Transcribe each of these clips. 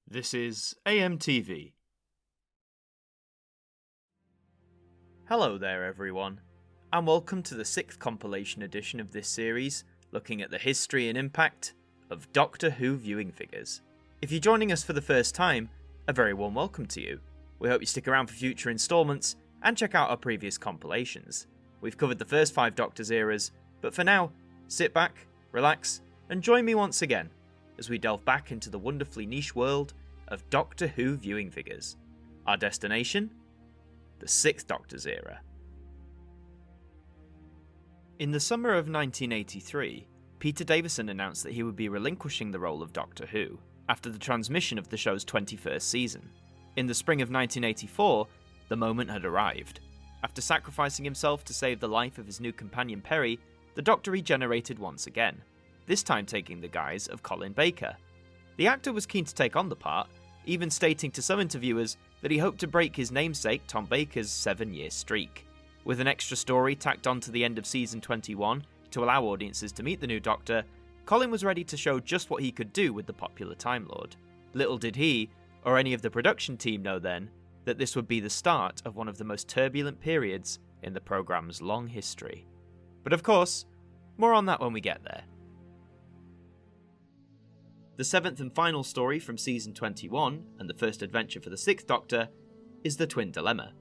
This is AMTV. Hello there everyone, and welcome to the 6th compilation edition of this series, looking at the history and impact of Doctor Who viewing figures. If you're joining us for the first time, a very warm welcome to you. We hope you stick around for future instalments and check out our previous compilations. We've covered the first 5 Doctor's eras, but for now, sit back, relax, and join me once again as we delve back into the wonderfully niche world of Doctor Who viewing figures. Our destination? The 6th Doctor's era. In the summer of 1983, Peter Davison announced that he would be relinquishing the role of Doctor Who after the transmission of the show's 21st season. In the spring of 1984, the moment had arrived. After sacrificing himself to save the life of his new companion Perry, the Doctor regenerated once again, this time taking the guise of Colin Baker. The actor was keen to take on the part, even stating to some interviewers that he hoped to break his namesake Tom Baker's 7-year streak. With an extra story tacked on to the end of season 21 to allow audiences to meet the new Doctor, Colin was ready to show just what he could do with the popular Time Lord. Little did he, or any of the production team know then, that this would be the start of one of the most turbulent periods in the programme's long history. But of course, more on that when we get there. The 7th and final story from season 21, and the first adventure for the 6th Doctor, is the Twin Dilemma.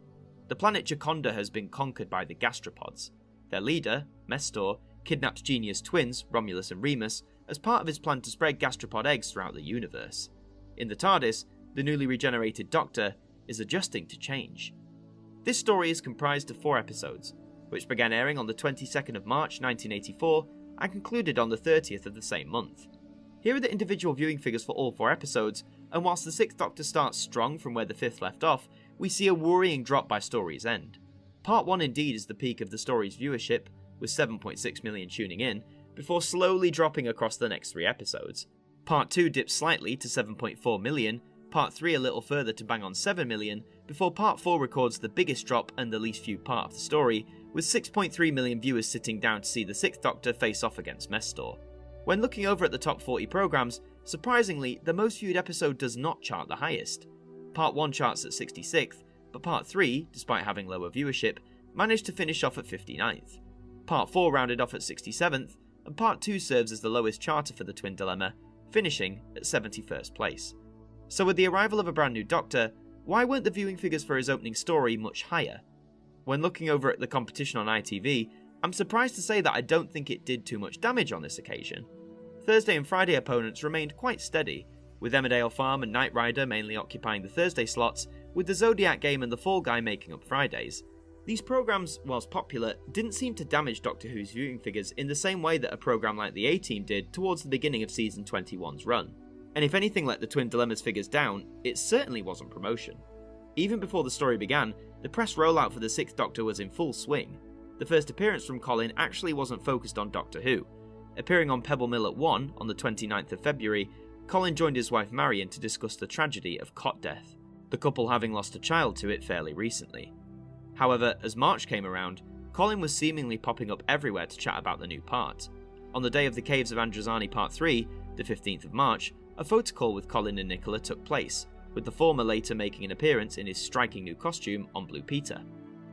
The planet Gioconda has been conquered by the gastropods. Their leader, Mestor, kidnaps genius twins, Romulus and Remus, as part of his plan to spread gastropod eggs throughout the universe. In the TARDIS, the newly regenerated Doctor is adjusting to change. This story is comprised of 4 episodes, which began airing on the 22nd of March 1984 and concluded on the 30th of the same month. Here are the individual viewing figures for all 4 episodes, and whilst the 6th Doctor starts strong from where the 5th left off, we see a worrying drop by story's end. Part 1 indeed is the peak of the story's viewership, with 7.6 million tuning in, before slowly dropping across the next 3 episodes. Part 2 dips slightly to 7.4 million, Part 3 a little further to bang on 7 million, before Part 4 records the biggest drop and the least viewed part of the story, with 6.3 million viewers sitting down to see the 6th Doctor face off against Mestor. When looking over at the top 40 programmes, surprisingly, the most viewed episode does not chart the highest. Part 1 charts at 66th, but Part 3, despite having lower viewership, managed to finish off at 59th. Part 4 rounded off at 67th, and Part 2 serves as the lowest charter for the Twin Dilemma, finishing at 71st place. So with the arrival of a brand new Doctor, why weren't the viewing figures for his opening story much higher? When looking over at the competition on ITV, I'm surprised to say that I don't think it did too much damage on this occasion. Thursday and Friday opponents remained quite steady, with Emmerdale Farm and Knight Rider mainly occupying the Thursday slots, with the Zodiac Game and the Fall Guy making up Fridays. These programmes, whilst popular, didn't seem to damage Doctor Who's viewing figures in the same way that a programme like the A-Team did towards the beginning of season 21's run. And if anything let the Twin Dilemma's figures down, it certainly wasn't promotion. Even before the story began, the press rollout for the 6th Doctor was in full swing. The first appearance from Colin actually wasn't focused on Doctor Who. Appearing on Pebble Mill at 1 on the 29th of February, Colin joined his wife Marion to discuss the tragedy of cot death, the couple having lost a child to it fairly recently. However, as March came around, Colin was seemingly popping up everywhere to chat about the new part. On the day of the Caves of Androzani Part 3, the 15th of March, a photo call with Colin and Nicola took place, with the former later making an appearance in his striking new costume on Blue Peter.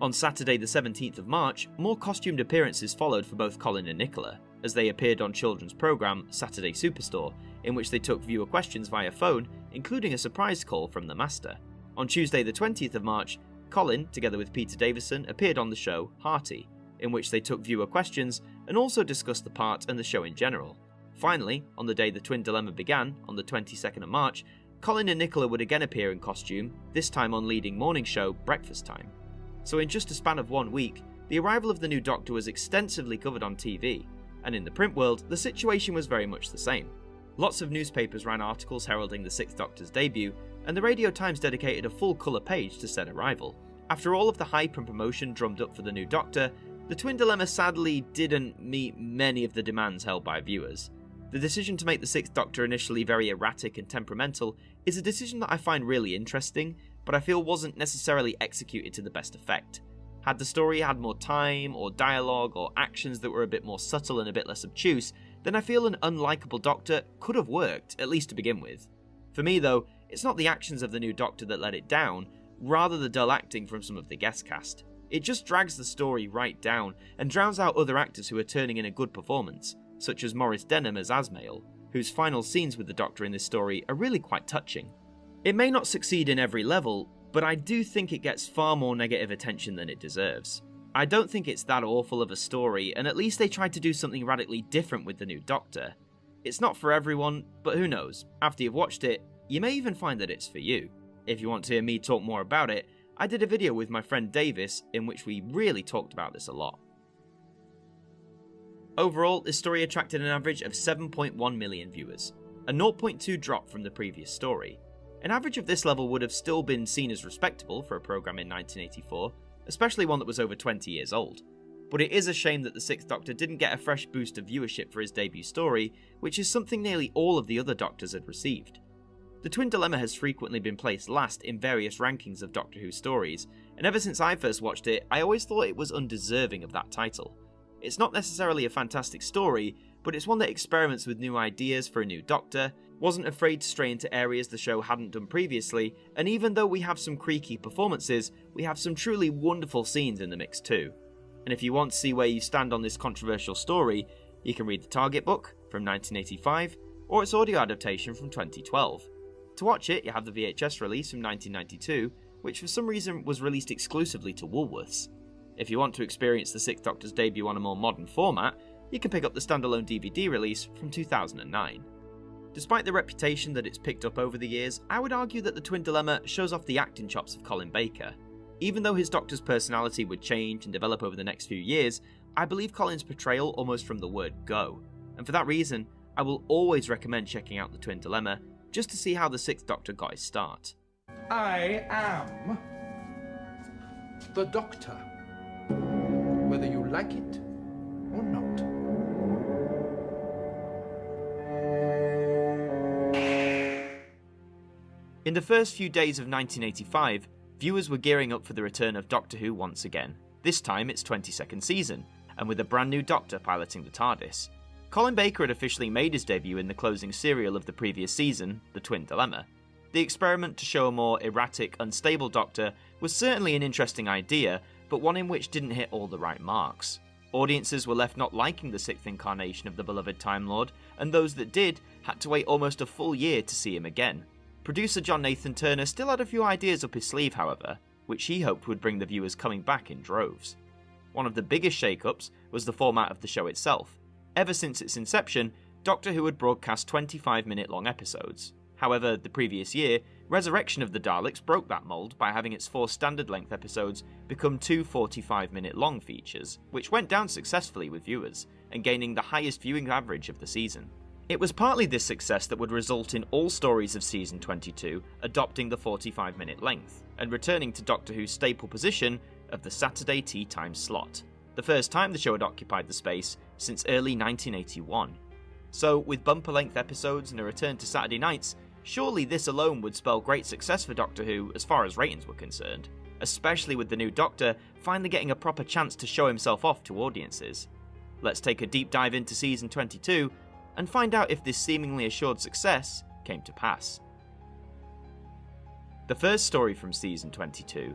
On Saturday the 17th of March, more costumed appearances followed for both Colin and Nicola, as they appeared on children's programme Saturday Superstore, in which they took viewer questions via phone, including a surprise call from the Master. On Tuesday the 20th of March, Colin, together with Peter Davison, appeared on the show Hearty, in which they took viewer questions and also discussed the part and the show in general. Finally, on the day the Twin Dilemma began, on the 22nd of March, Colin and Nicola would again appear in costume, this time on leading morning show Breakfast Time. So in just a span of 1 week, the arrival of the new Doctor was extensively covered on TV, and in the print world, the situation was very much the same. Lots of newspapers ran articles heralding the 6th Doctor's debut, and the Radio Times dedicated a full colour page to said arrival. After all of the hype and promotion drummed up for the new Doctor, the Twin Dilemma sadly didn't meet many of the demands held by viewers. The decision to make the 6th Doctor initially very erratic and temperamental is a decision that I find really interesting, but I feel wasn't necessarily executed to the best effect. Had the story had more time, or dialogue, or actions that were a bit more subtle and a bit less obtuse, then I feel an unlikable Doctor could have worked, at least to begin with. For me though, it's not the actions of the new Doctor that let it down, rather the dull acting from some of the guest cast. It just drags the story right down and drowns out other actors who are turning in a good performance, such as Maurice Denham as Asmael, whose final scenes with the Doctor in this story are really quite touching. It may not succeed in every level, but I do think it gets far more negative attention than it deserves. I don't think it's that awful of a story, and at least they tried to do something radically different with the new Doctor. It's not for everyone, but who knows, after you've watched it, you may even find that it's for you. If you want to hear me talk more about it, I did a video with my friend Davis in which we really talked about this a lot. Overall, this story attracted an average of 7.1 million viewers, a 0.2 drop from the previous story. An average of this level would have still been seen as respectable for a programme in 1984, especially one that was over 20 years old. But it is a shame that the Sixth Doctor didn't get a fresh boost of viewership for his debut story, which is something nearly all of the other Doctors had received. The Twin Dilemma has frequently been placed last in various rankings of Doctor Who stories, and ever since I first watched it, I always thought it was undeserving of that title. It's not necessarily a fantastic story, but it's one that experiments with new ideas for a new Doctor, wasn't afraid to stray into areas the show hadn't done previously, and even though we have some creaky performances, we have some truly wonderful scenes in the mix too. And if you want to see where you stand on this controversial story, you can read the Target book from 1985, or its audio adaptation from 2012. To watch it, you have the VHS release from 1992, which for some reason was released exclusively to Woolworths. If you want to experience the Sixth Doctor's debut on a more modern format, you can pick up the standalone DVD release from 2009. Despite the reputation that it's picked up over the years, I would argue that the Twin Dilemma shows off the acting chops of Colin Baker. Even though his Doctor's personality would change and develop over the next few years, I believe Colin's portrayal almost from the word go, and for that reason, I will always recommend checking out the Twin Dilemma, just to see how the Sixth Doctor got his start. I am the Doctor, whether you like it or not. In the first few days of 1985, viewers were gearing up for the return of Doctor Who once again, this time its 22nd season, and with a brand new Doctor piloting the TARDIS. Colin Baker had officially made his debut in the closing serial of the previous season, The Twin Dilemma. The experiment to show a more erratic, unstable Doctor was certainly an interesting idea, but one in which didn't hit all the right marks. Audiences were left not liking the sixth incarnation of the beloved Time Lord, and those that did had to wait almost a full year to see him again. Producer John Nathan Turner still had a few ideas up his sleeve, however, which he hoped would bring the viewers coming back in droves. One of the biggest shake-ups was the format of the show itself. Ever since its inception, Doctor Who had broadcast 25-minute-long episodes. However, the previous year, Resurrection of the Daleks broke that mould by having its 4 standard-length episodes become 2 45-minute-long features, which went down successfully with viewers, and gaining the highest viewing average of the season. It was partly this success that would result in all stories of Season 22 adopting the 45-minute length, and returning to Doctor Who's staple position of the Saturday tea time slot, the first time the show had occupied the space since early 1981. So, with bumper-length episodes and a return to Saturday nights, surely this alone would spell great success for Doctor Who as far as ratings were concerned, especially with the new Doctor finally getting a proper chance to show himself off to audiences. Let's take a deep dive into Season 22 and find out if this seemingly assured success came to pass. The first story from Season 22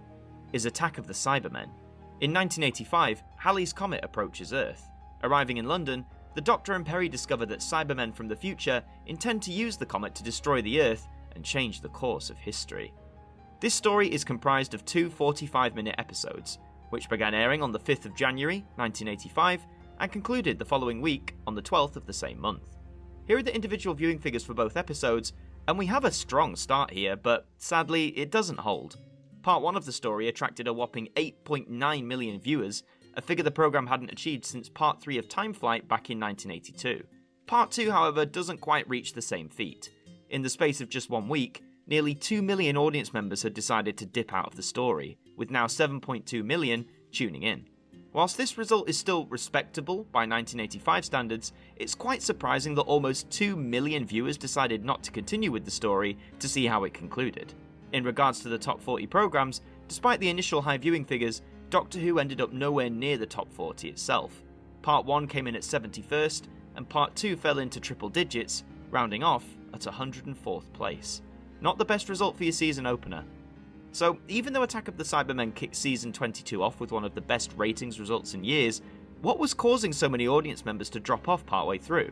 is Attack of the Cybermen. In 1985, Halley's Comet approaches Earth. Arriving in London, the Doctor and Peri discover that Cybermen from the future intend to use the comet to destroy the Earth and change the course of history. This story is comprised of 2 45-minute episodes, which began airing on the 5th of January 1985 and concluded the following week on the 12th of the same month. Here are the individual viewing figures for both episodes, and we have a strong start here, but sadly it doesn't hold. Part 1 of the story attracted a whopping 8.9 million viewers, a figure the programme hadn't achieved since Part 3 of Time Flight back in 1982. Part 2, however, doesn't quite reach the same feat. In the space of just 1 week, nearly 2 million audience members had decided to dip out of the story, with now 7.2 million tuning in. Whilst this result is still respectable by 1985 standards, it's quite surprising that almost 2 million viewers decided not to continue with the story to see how it concluded. In regards to the top 40 programmes, despite the initial high viewing figures, Doctor Who ended up nowhere near the top 40 itself. Part 1 came in at 71st, and Part 2 fell into triple digits, rounding off at 104th place. Not the best result for your season opener. So, even though Attack of the Cybermen kicked Season 22 off with one of the best ratings results in years, what was causing so many audience members to drop off partway through?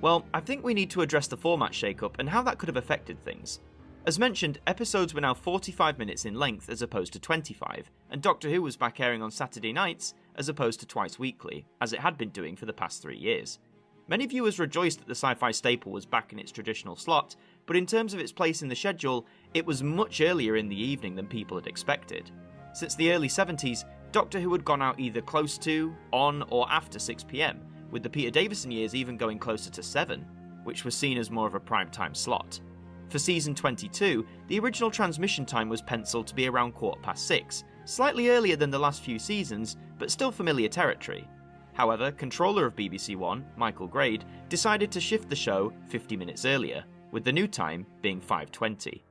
Well, I think we need to address the format shakeup and how that could have affected things. As mentioned, episodes were now 45 minutes in length as opposed to 25, and Doctor Who was back airing on Saturday nights as opposed to twice weekly, as it had been doing for the past 3 years. Many viewers rejoiced that the sci-fi staple was back in its traditional slot, but in terms of its place in the schedule, it was much earlier in the evening than people had expected. Since the early 70s, Doctor Who had gone out either close to, on, or after 6 PM, with the Peter Davison years even going closer to 7, which was seen as more of a prime-time slot. For Season 22, the original transmission time was penciled to be around 6:15, slightly earlier than the last few seasons, but still familiar territory. However, controller of BBC One, Michael Grade, decided to shift the show 50 minutes earlier, with the new time being 5:20.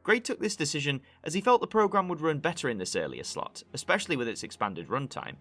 Grade took this decision as he felt the programme would run better in this earlier slot, especially with its expanded runtime.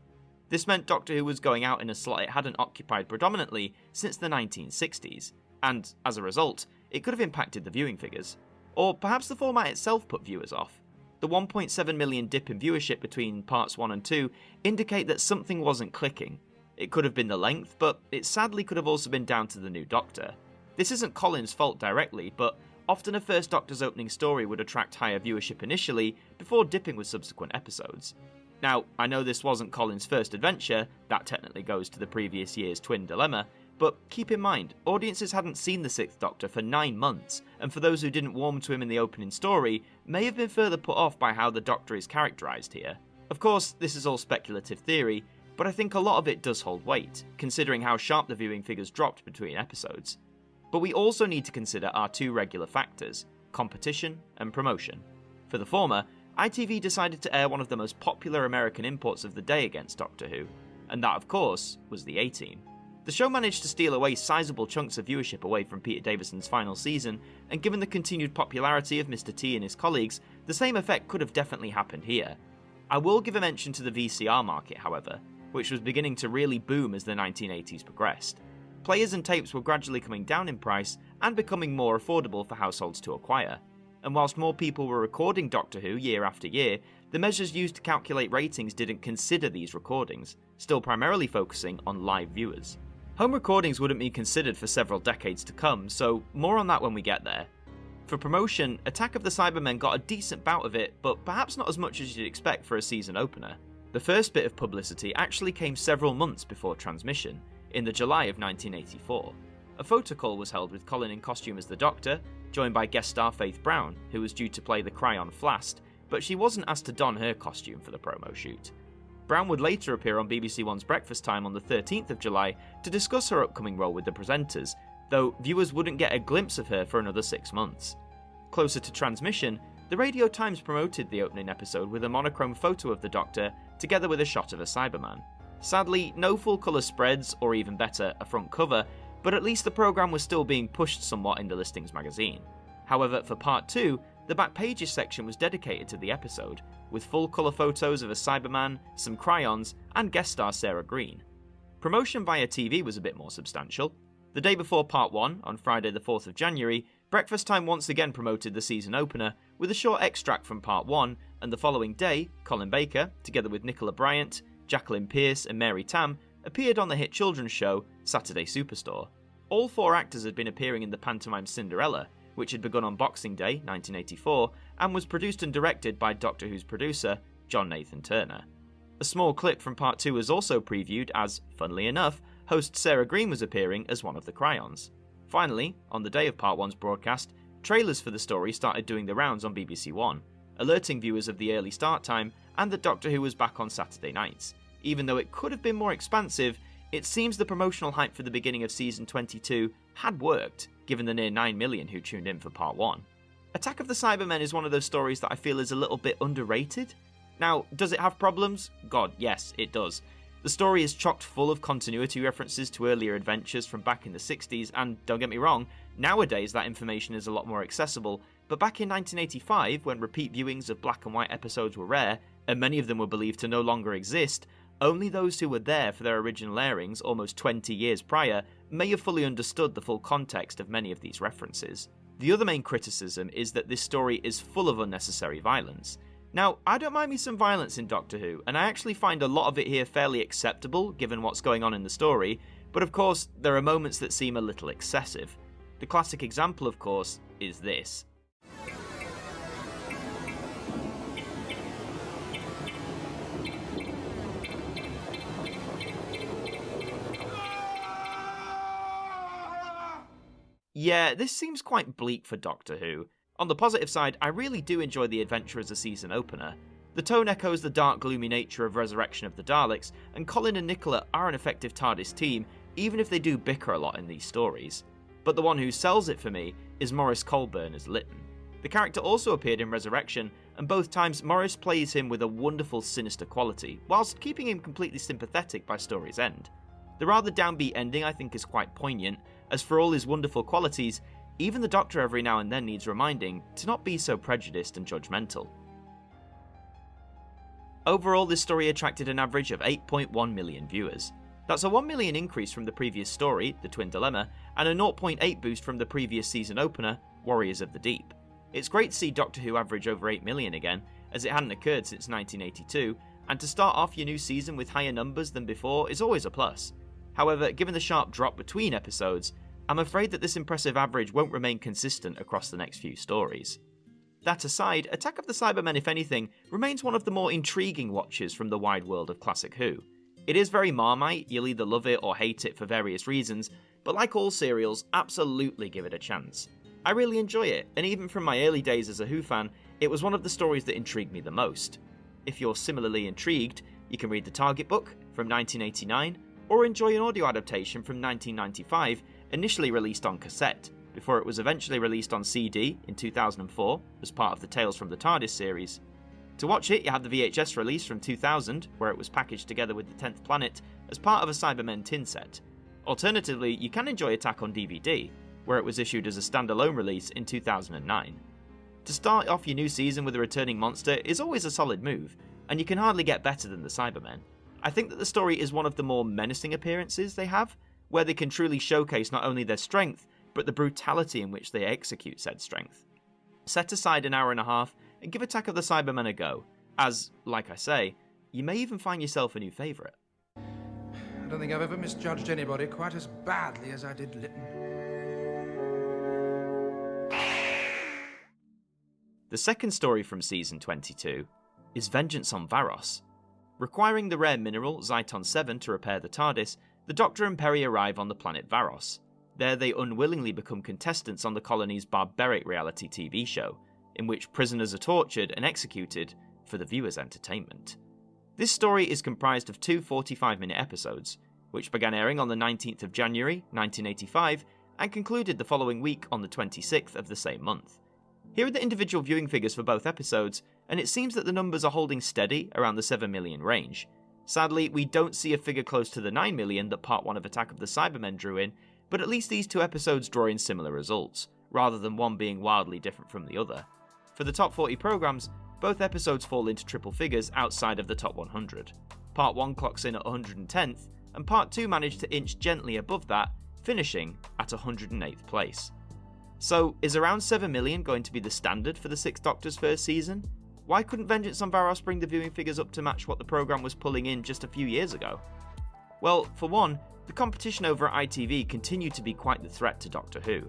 This meant Doctor Who was going out in a slot it hadn't occupied predominantly since the 1960s, and, as a result, it could have impacted the viewing figures. Or perhaps the format itself put viewers off. The 1.7 million dip in viewership between parts 1 and 2 indicate that something wasn't clicking. It could have been the length, but it sadly could have also been down to the new Doctor. This isn't Colin's fault directly, but often a first Doctor's opening story would attract higher viewership initially, before dipping with subsequent episodes. Now, I know this wasn't Colin's first adventure, that technically goes to the previous year's Twin Dilemma, but keep in mind, audiences hadn't seen the Sixth Doctor for 9 months, and for those who didn't warm to him in the opening story, may have been further put off by how the Doctor is characterised here. Of course, this is all speculative theory, but I think a lot of it does hold weight, considering how sharp the viewing figures dropped between episodes. But we also need to consider our 2 regular factors, competition and promotion. For the former, ITV decided to air one of the most popular American imports of the day against Doctor Who, and that of course was the A-Team. The show managed to steal away sizable chunks of viewership away from Peter Davison's final season, and given the continued popularity of Mr. T and his colleagues, the same effect could have definitely happened here. I will give a mention to the VCR market, however, which was beginning to really boom as the 1980s progressed. Players and tapes were gradually coming down in price and becoming more affordable for households to acquire. And whilst more people were recording Doctor Who year after year, the measures used to calculate ratings didn't consider these recordings, still primarily focusing on live viewers. Home recordings wouldn't be considered for several decades to come, so more on that when we get there. For promotion, Attack of the Cybermen got a decent bout of it, but perhaps not as much as you'd expect for a season opener. The first bit of publicity actually came several months before transmission, in the July of 1984. A photo call was held with Colin in costume as the Doctor, joined by guest star Faith Brown, who was due to play the Cryon Flast, but she wasn't asked to don her costume for the promo shoot. Brown would later appear on BBC One's Breakfast Time on the 13th of July to discuss her upcoming role with the presenters, though viewers wouldn't get a glimpse of her for another 6 months. Closer to transmission, the Radio Times promoted the opening episode with a monochrome photo of the Doctor, together with a shot of a Cyberman. Sadly, no full-colour spreads, or even better, a front cover, but at least the programme was still being pushed somewhat in the listings magazine. However, for Part 2, the back pages section was dedicated to the episode, with full-colour photos of a Cyberman, some Cryons, and guest star Sarah Green. Promotion via TV was a bit more substantial. The day before Part 1, on Friday the 4th of January, Breakfast Time once again promoted the season opener, with a short extract from Part 1, and the following day, Colin Baker, together with Nicola Bryant, Jacqueline Pearce and Mary Tam, appeared on the hit children's show Saturday Superstore. All 4 actors had been appearing in the pantomime Cinderella, which had begun on Boxing Day 1984, and was produced and directed by Doctor Who's producer, John Nathan Turner. A small clip from Part 2 was also previewed as, funnily enough, host Sarah Green was appearing as one of the Cryons. Finally, on the day of Part 1's broadcast, trailers for the story started doing the rounds on BBC One, alerting viewers of the early start time and that Doctor Who was back on Saturday nights. Even though it could have been more expansive, it seems the promotional hype for the beginning of Season 22 had worked, given the near 9 million who tuned in for Part 1. Attack of the Cybermen is one of those stories that I feel is a little bit underrated. Now, does it have problems? God, yes, it does. The story is chock full of continuity references to earlier adventures from back in the 60s, and don't get me wrong, nowadays that information is a lot more accessible, but back in 1985, when repeat viewings of black and white episodes were rare, and many of them were believed to no longer exist, only those who were there for their original airings almost 20 years prior may have fully understood the full context of many of these references. The other main criticism is that this story is full of unnecessary violence. Now, I don't mind me some violence in Doctor Who, and I actually find a lot of it here fairly acceptable given what's going on in the story, but of course, there are moments that seem a little excessive. The classic example, of course, is this. Yeah, this seems quite bleak for Doctor Who. On the positive side, I really do enjoy the adventure as a season opener. The tone echoes the dark, gloomy nature of Resurrection of the Daleks, and Colin and Nicola are an effective TARDIS team, even if they do bicker a lot in these stories. But the one who sells it for me is Maurice Colburn as Lytton. The character also appeared in Resurrection, and both times Maurice plays him with a wonderful sinister quality, whilst keeping him completely sympathetic by story's end. The rather downbeat ending I think is quite poignant, as for all his wonderful qualities, even the Doctor every now and then needs reminding to not be so prejudiced and judgmental. Overall, this story attracted an average of 8.1 million viewers. That's a 1 million increase from the previous story, The Twin Dilemma, and a 0.8 boost from the previous season opener, Warriors of the Deep. It's great to see Doctor Who average over 8 million again, as it hadn't occurred since 1982, and to start off your new season with higher numbers than before is always a plus. However, given the sharp drop between episodes, I'm afraid that this impressive average won't remain consistent across the next few stories. That aside, Attack of the Cybermen, if anything, remains one of the more intriguing watches from the wide world of Classic Who. It is very Marmite, you'll either love it or hate it for various reasons, but like all serials, absolutely give it a chance. I really enjoy it, and even from my early days as a Who fan, it was one of the stories that intrigued me the most. If you're similarly intrigued, you can read the Target book from 1989, or enjoy an audio adaptation from 1995, initially released on cassette, before it was eventually released on CD in 2004 as part of the Tales from the TARDIS series. To watch it, you have the VHS release from 2000, where it was packaged together with the 10th Planet as part of a Cybermen tin set. Alternatively, you can enjoy Attack on DVD, where it was issued as a standalone release in 2009. To start off your new season with a returning monster is always a solid move, and you can hardly get better than the Cybermen. I think that the story is one of the more menacing appearances they have, where they can truly showcase not only their strength, but the brutality in which they execute said strength. Set aside an hour and a half and give Attack of the Cybermen a go, as, like I say, you may even find yourself a new favourite. I don't think I've ever misjudged anybody quite as badly as I did Lytton. The second story from Season 22 is Vengeance on Varos. Requiring the rare mineral Zyton 7 to repair the TARDIS, the Doctor and Peri arrive on the planet Varos. There they unwillingly become contestants on the colony's barbaric reality TV show, in which prisoners are tortured and executed for the viewer's entertainment. This story is comprised of two 45-minute episodes, which began airing on the 19th of January 1985 and concluded the following week on the 26th of the same month. Here are the individual viewing figures for both episodes, and it seems that the numbers are holding steady around the 7 million range. Sadly, we don't see a figure close to the 9 million that Part 1 of Attack of the Cybermen drew in, but at least these two episodes draw in similar results, rather than one being wildly different from the other. For the top 40 programmes, both episodes fall into triple figures outside of the top 100. Part 1 clocks in at 110th, and Part 2 managed to inch gently above that, finishing at 108th place. So, is around 7 million going to be the standard for the Sixth Doctor's first season? Why couldn't Vengeance on Varos bring the viewing figures up to match what the programme was pulling in just a few years ago? Well, for one, the competition over at ITV continued to be quite the threat to Doctor Who.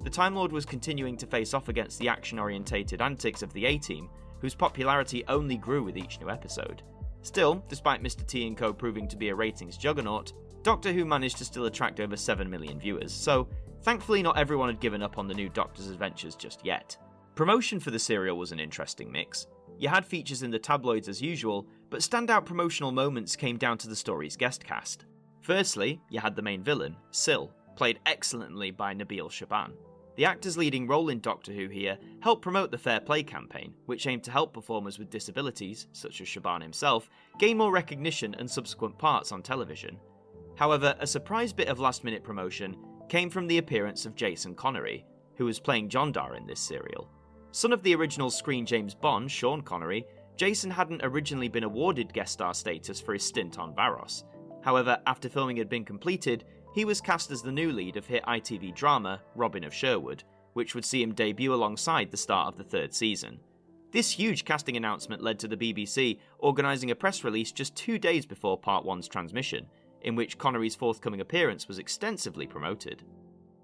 The Time Lord was continuing to face off against the action-orientated antics of the A-Team, whose popularity only grew with each new episode. Still, despite Mr. T & Co proving to be a ratings juggernaut, Doctor Who managed to still attract over 7 million viewers, so thankfully not everyone had given up on the new Doctor's adventures just yet. Promotion for the serial was an interesting mix. You had features in the tabloids as usual, but standout promotional moments came down to the story's guest cast. Firstly, you had the main villain, Syl, played excellently by Nabil Shaban. The actor's leading role in Doctor Who here helped promote the Fair Play campaign, which aimed to help performers with disabilities, such as Shaban himself, gain more recognition and subsequent parts on television. However, a surprise bit of last-minute promotion came from the appearance of Jason Connery, who was playing Jondar in this serial. Son of the original screen James Bond, Sean Connery, Jason hadn't originally been awarded guest star status for his stint on Varos. However, after filming had been completed, he was cast as the new lead of hit ITV drama Robin of Sherwood, which would see him debut alongside the start of the third season. This huge casting announcement led to the BBC organising a press release just 2 days before Part 1's transmission, in which Connery's forthcoming appearance was extensively promoted.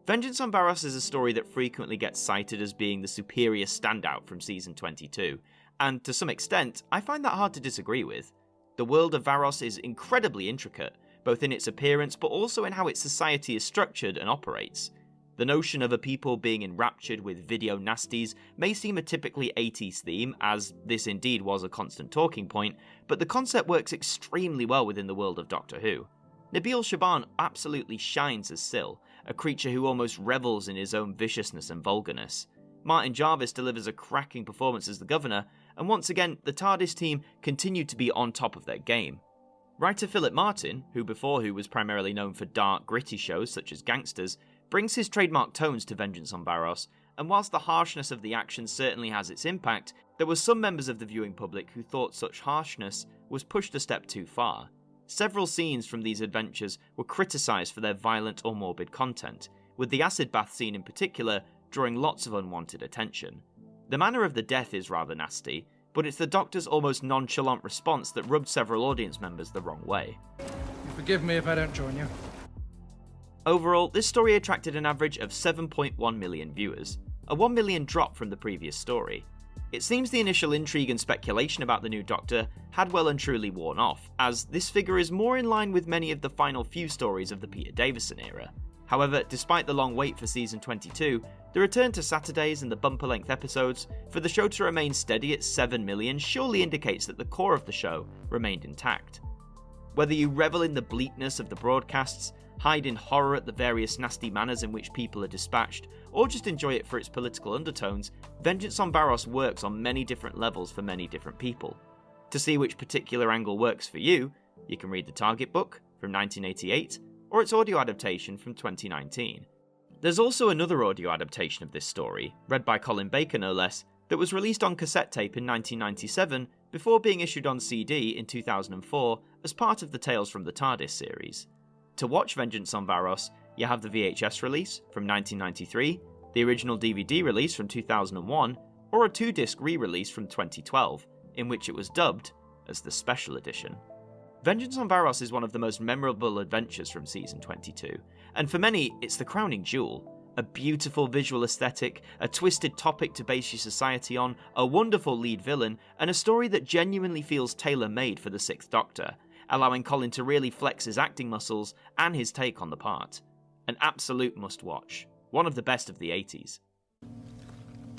Vengeance on Varos is a story that frequently gets cited as being the superior standout from Season 22, and to some extent, I find that hard to disagree with. The world of Varos is incredibly intricate, both in its appearance but also in how its society is structured and operates. The notion of a people being enraptured with video nasties may seem a typically 80s theme, as this indeed was a constant talking point, but the concept works extremely well within the world of Doctor Who. Nabil Shaban absolutely shines as Syl, a creature who almost revels in his own viciousness and vulgarness. Martyn Jarvis delivers a cracking performance as the Governor, and once again, the TARDIS team continued to be on top of their game. Writer Philip Martin, who before Who was primarily known for dark, gritty shows such as Gangsters, brings his trademark tones to Vengeance on Varos, and whilst the harshness of the action certainly has its impact, there were some members of the viewing public who thought such harshness was pushed a step too far. Several scenes from these adventures were criticised for their violent or morbid content, with the acid bath scene in particular drawing lots of unwanted attention. The manner of the death is rather nasty, but it's the Doctor's almost nonchalant response that rubbed several audience members the wrong way. You forgive me if I don't join you. Overall, this story attracted an average of 7.1 million viewers, a 1 million drop from the previous story. It seems the initial intrigue and speculation about the new Doctor had well and truly worn off, as this figure is more in line with many of the final few stories of the Peter Davison era. However, despite the long wait for Season 22, the return to Saturdays and the bumper-length episodes, for the show to remain steady at 7 million surely indicates that the core of the show remained intact. Whether you revel in the bleakness of the broadcasts, hide in horror at the various nasty manners in which people are dispatched, or just enjoy it for its political undertones, Vengeance on Varos works on many different levels for many different people. To see which particular angle works for you, you can read the Target book from 1988, or its audio adaptation from 2019. There's also another audio adaptation of this story, read by Colin Baker no less, that was released on cassette tape in 1997 before being issued on CD in 2004 as part of the Tales from the TARDIS series. To watch Vengeance on Varos, you have the VHS release from 1993, the original DVD release from 2001, or a 2-disc re-release from 2012, in which it was dubbed as the Special Edition. Vengeance on Varos is one of the most memorable adventures from Season 22, and for many, it's the crowning jewel. A beautiful visual aesthetic, a twisted topic to base your society on, a wonderful lead villain, and a story that genuinely feels tailor-made for the Sixth Doctor, allowing Colin to really flex his acting muscles and his take on the part. An absolute must-watch. One of the best of the 80s.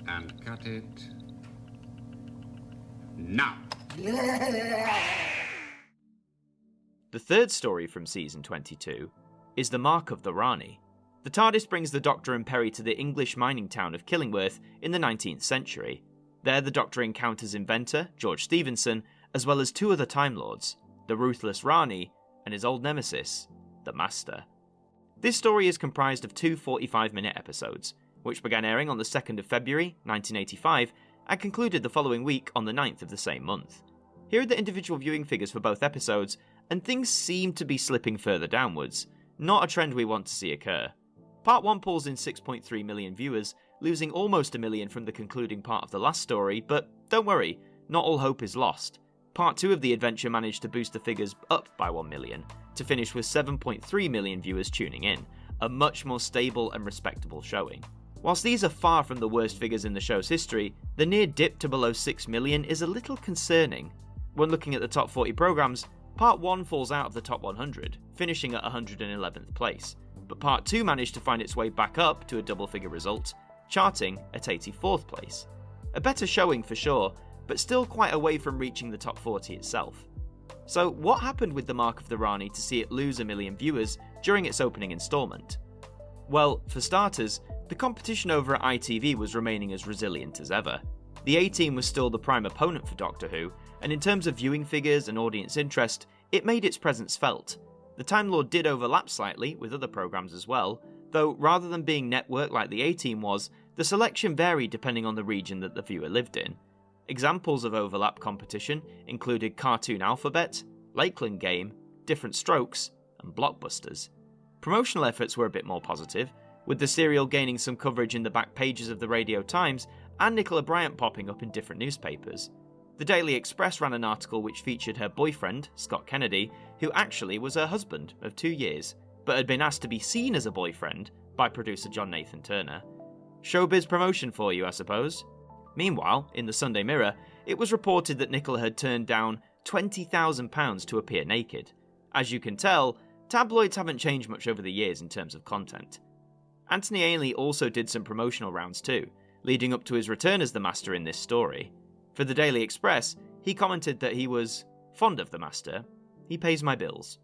And cut it now. The third story from Season 22 is The Mark of the Rani. The TARDIS brings the Doctor and Peri to the English mining town of Killingworth in the 19th century. There the Doctor encounters inventor George Stephenson, as well as 2 other Time Lords, the ruthless Rani and his old nemesis, the Master. This story is comprised of 2 45-minute episodes, which began airing on the 2nd of February 1985 and concluded the following week on the 9th of the same month. Here are the individual viewing figures for both episodes, and things seem to be slipping further downwards, not a trend we want to see occur. Part 1 pulls in 6.3 million viewers, losing almost a million from the concluding part of the last story, but don't worry, not all hope is lost. Part 2 of the adventure managed to boost the figures up by 1 million, to finish with 7.3 million viewers tuning in, a much more stable and respectable showing. Whilst these are far from the worst figures in the show's history, the near dip to below 6 million is a little concerning. When looking at the top 40 programmes, Part 1 falls out of the top 100, finishing at 111th place, but Part 2 managed to find its way back up to a double-figure result, charting at 84th place. A better showing for sure, but still quite away from reaching the top 40 itself. So what happened with The Mark of the Rani to see it lose a million viewers during its opening instalment? Well, for starters, the competition over at ITV was remaining as resilient as ever. The A-Team was still the prime opponent for Doctor Who, and in terms of viewing figures and audience interest, it made its presence felt. The Time Lord did overlap slightly with other programmes as well, though rather than being networked like the A-Team was, the selection varied depending on the region that the viewer lived in. Examples of overlap competition included Cartoon Alphabet, Lakeland Game, Different Strokes, and Blockbusters. Promotional efforts were a bit more positive, with the serial gaining some coverage in the back pages of the Radio Times and Nicola Bryant popping up in different newspapers. The Daily Express ran an article which featured her boyfriend, Scott Kennedy, who actually was her husband of 2 years, but had been asked to be seen as a boyfriend by producer John Nathan Turner. Showbiz promotion for you, I suppose. Meanwhile, in the Sunday Mirror, it was reported that Nicola had turned down £20,000 to appear naked. As you can tell, tabloids haven't changed much over the years in terms of content. Anthony Ainley also did some promotional rounds too, leading up to his return as the Master in this story. For the Daily Express, he commented that he was fond of the Master. He pays my bills.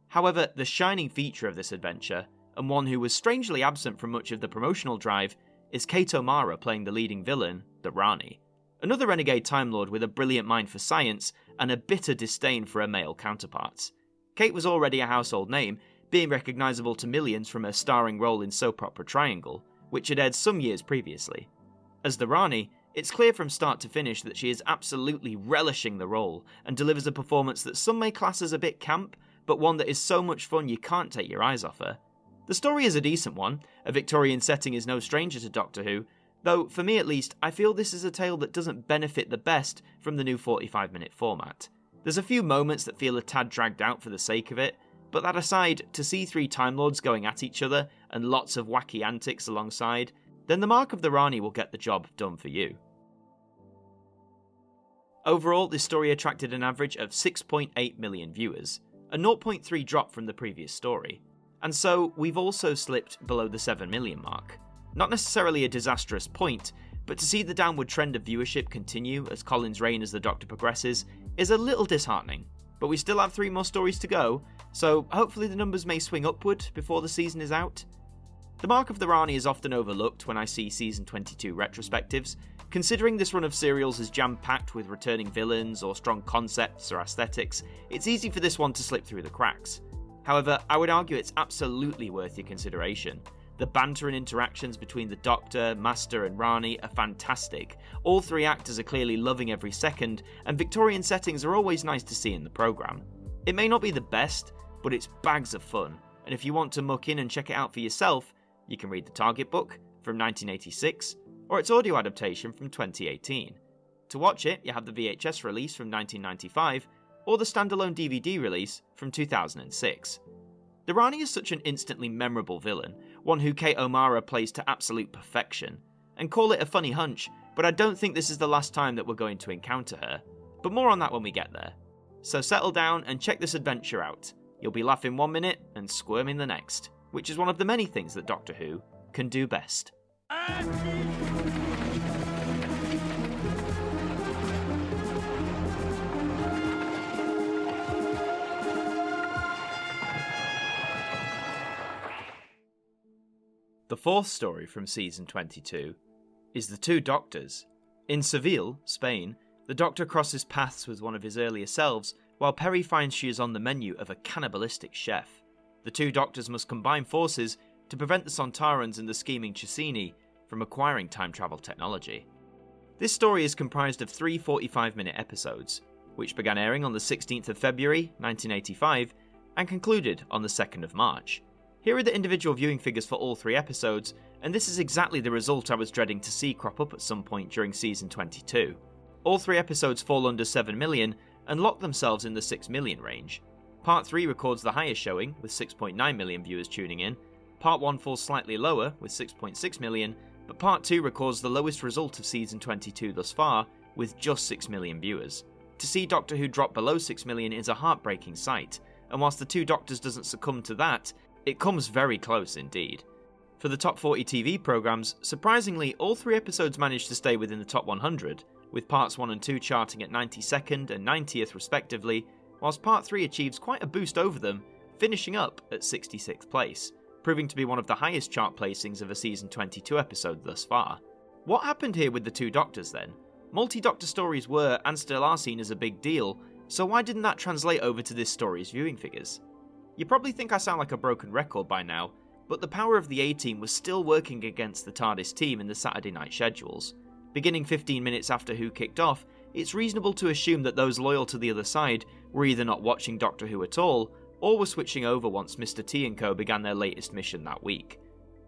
However, the shining feature of this adventure, and one who was strangely absent from much of the promotional drive, is Kate O'Mara playing the leading villain, the Rani. Another renegade Time Lord with a brilliant mind for science and a bitter disdain for her male counterparts. Kate was already a household name, being recognisable to millions from her starring role in soap opera Triangle, which had aired some years previously. As the Rani, it's clear from start to finish that she is absolutely relishing the role and delivers a performance that some may class as a bit camp, but one that is so much fun you can't take your eyes off her. The story is a decent one, a Victorian setting is no stranger to Doctor Who, though for me at least, I feel this is a tale that doesn't benefit the best from the new 45-minute format. There's a few moments that feel a tad dragged out for the sake of it, but that aside, to see 3 Time Lords going at each other and lots of wacky antics alongside, then the Mark of the Rani will get the job done for you. Overall, this story attracted an average of 6.8 million viewers, a 0.3 drop from the previous story. And so, we've also slipped below the 7 million mark. Not necessarily a disastrous point, but to see the downward trend of viewership continue as Colin's reign as the Doctor progresses is a little disheartening. But we still have 3 more stories to go, so hopefully the numbers may swing upward before the season is out. The Mark of the Rani is often overlooked when I see Season 22 retrospectives. Considering this run of serials is jam-packed with returning villains or strong concepts or aesthetics, it's easy for this one to slip through the cracks. However, I would argue it's absolutely worth your consideration. The banter and interactions between the Doctor, Master and Rani are fantastic. All 3 actors are clearly loving every second, and Victorian settings are always nice to see in the programme. It may not be the best, but it's bags of fun, and if you want to muck in and check it out for yourself, you can read the Target book from 1986, or its audio adaptation from 2018. To watch it, you have the VHS release from 1995, or the standalone DVD release from 2006. The Rani is such an instantly memorable villain, one who Kate O'Mara plays to absolute perfection, and call it a funny hunch, but I don't think this is the last time that we're going to encounter her, but more on that when we get there. So settle down and check this adventure out. You'll be laughing 1 minute and squirming the next, which is one of the many things that Doctor Who can do best. The 4th story from Season 22 is The Two Doctors. In Seville, Spain, the Doctor crosses paths with one of his earlier selves, while Peri finds she is on the menu of a cannibalistic chef. The 2 Doctors must combine forces to prevent the Sontarans and the scheming Chesini from acquiring time travel technology. This story is comprised of 3 45-minute episodes, which began airing on the 16th of February 1985 and concluded on the 2nd of March. Here are the individual viewing figures for all 3 episodes, and this is exactly the result I was dreading to see crop up at some point during Season 22. All 3 episodes fall under 7 million and lock themselves in the 6 million range. Part 3 records the highest showing, with 6.9 million viewers tuning in. Part 1 falls slightly lower, with 6.6 million, but Part 2 records the lowest result of Season 22 thus far, with just 6 million viewers. To see Doctor Who drop below 6 million is a heartbreaking sight, and whilst The Two Doctors doesn't succumb to that, it comes very close indeed. For the top 40 TV programmes, surprisingly, all 3 episodes managed to stay within the top 100, with parts 1 and 2 charting at 92nd and 90th respectively, whilst part 3 achieves quite a boost over them, finishing up at 66th place, proving to be one of the highest chart placings of a Season 22 episode thus far. What happened here with The Two Doctors then? Multi-Doctor stories were, and still are, seen as a big deal, so why didn't that translate over to this story's viewing figures? You probably think I sound like a broken record by now, but the power of the A-Team was still working against the TARDIS team in the Saturday night schedules. Beginning 15 minutes after Who kicked off, it's reasonable to assume that those loyal to the other side were either not watching Doctor Who at all, or were switching over once Mr. T and Co began their latest mission that week.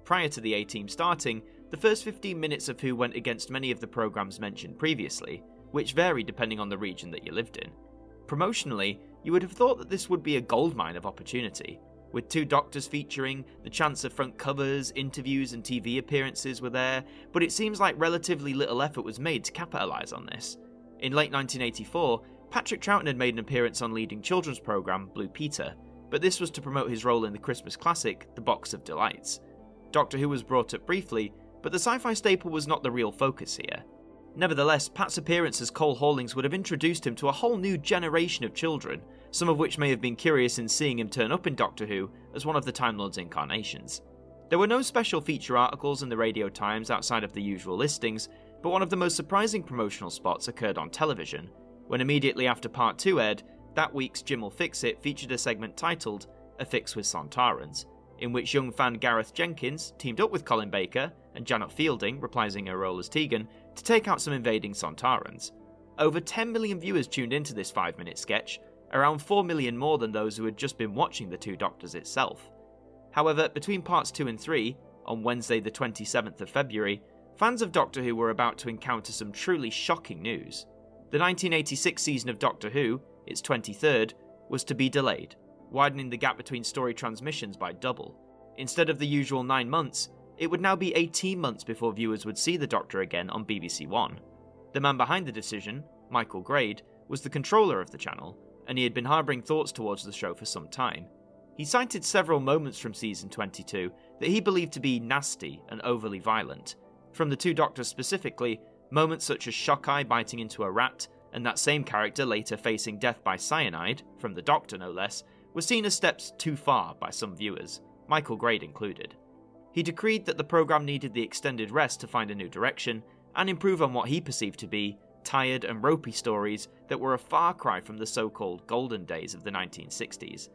Prior to the A-Team starting, the first 15 minutes of Who went against many of the programmes mentioned previously, which varied depending on the region that you lived in. Promotionally, you would have thought that this would be a goldmine of opportunity. With 2 Doctors featuring, the chance of front covers, interviews and TV appearances were there, but it seems like relatively little effort was made to capitalise on this. In late 1984, Patrick Troughton had made an appearance on leading children's programme Blue Peter, but this was to promote his role in the Christmas classic The Box of Delights. Doctor Who was brought up briefly, but the sci-fi staple was not the real focus here. Nevertheless, Pat's appearance as Cole Hawlings would have introduced him to a whole new generation of children, some of which may have been curious in seeing him turn up in Doctor Who as one of the Time Lord's incarnations. There were no special feature articles in the Radio Times outside of the usual listings, but one of the most surprising promotional spots occurred on television, when immediately after Part 2 aired, that week's Jim Will Fix It featured a segment titled A Fix with Sontarans, in which young fan Gareth Jenkins teamed up with Colin Baker and Janet Fielding, reprising her role as Tegan, to take out some invading Sontarans. Over 10 million viewers tuned into this 5-minute sketch, around 4 million more than those who had just been watching The Two Doctors itself. However, between parts 2 and 3, on Wednesday the 27th of February, fans of Doctor Who were about to encounter some truly shocking news. The 1986 season of Doctor Who, its 23rd, was to be delayed, widening the gap between story transmissions by double. Instead of the usual 9 months, it would now be 18 months before viewers would see the Doctor again on BBC One. The man behind the decision, Michael Grade, was the controller of the channel, and he had been harbouring thoughts towards the show for some time. He cited several moments from season 22 that he believed to be nasty and overly violent. From the Two Doctors specifically, moments such as Shockeye biting into a rat, and that same character later facing death by cyanide, from the Doctor no less, were seen as steps too far by some viewers, Michael Grade included. He decreed that the programme needed the extended rest to find a new direction, and improve on what he perceived to be tired and ropey stories that were a far cry from the so-called golden days of the 1960s.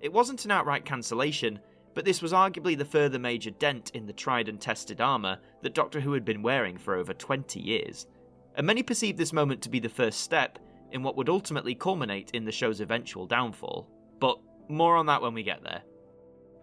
It wasn't an outright cancellation, but this was arguably the further major dent in the tried and tested armour that Doctor Who had been wearing for over 20 years. And many perceived this moment to be the first step in what would ultimately culminate in the show's eventual downfall. But more on that when we get there.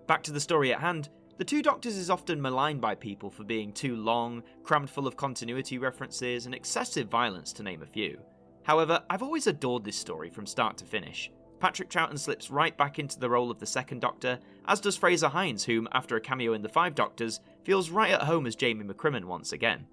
Back to the story at hand, The Two Doctors is often maligned by people for being too long, crammed full of continuity references, and excessive violence to name a few. However, I've always adored this story from start to finish. Patrick Troughton slips right back into the role of the Second Doctor, as does Fraser Hines, whom, after a cameo in The Five Doctors, feels right at home as Jamie McCrimmon once again.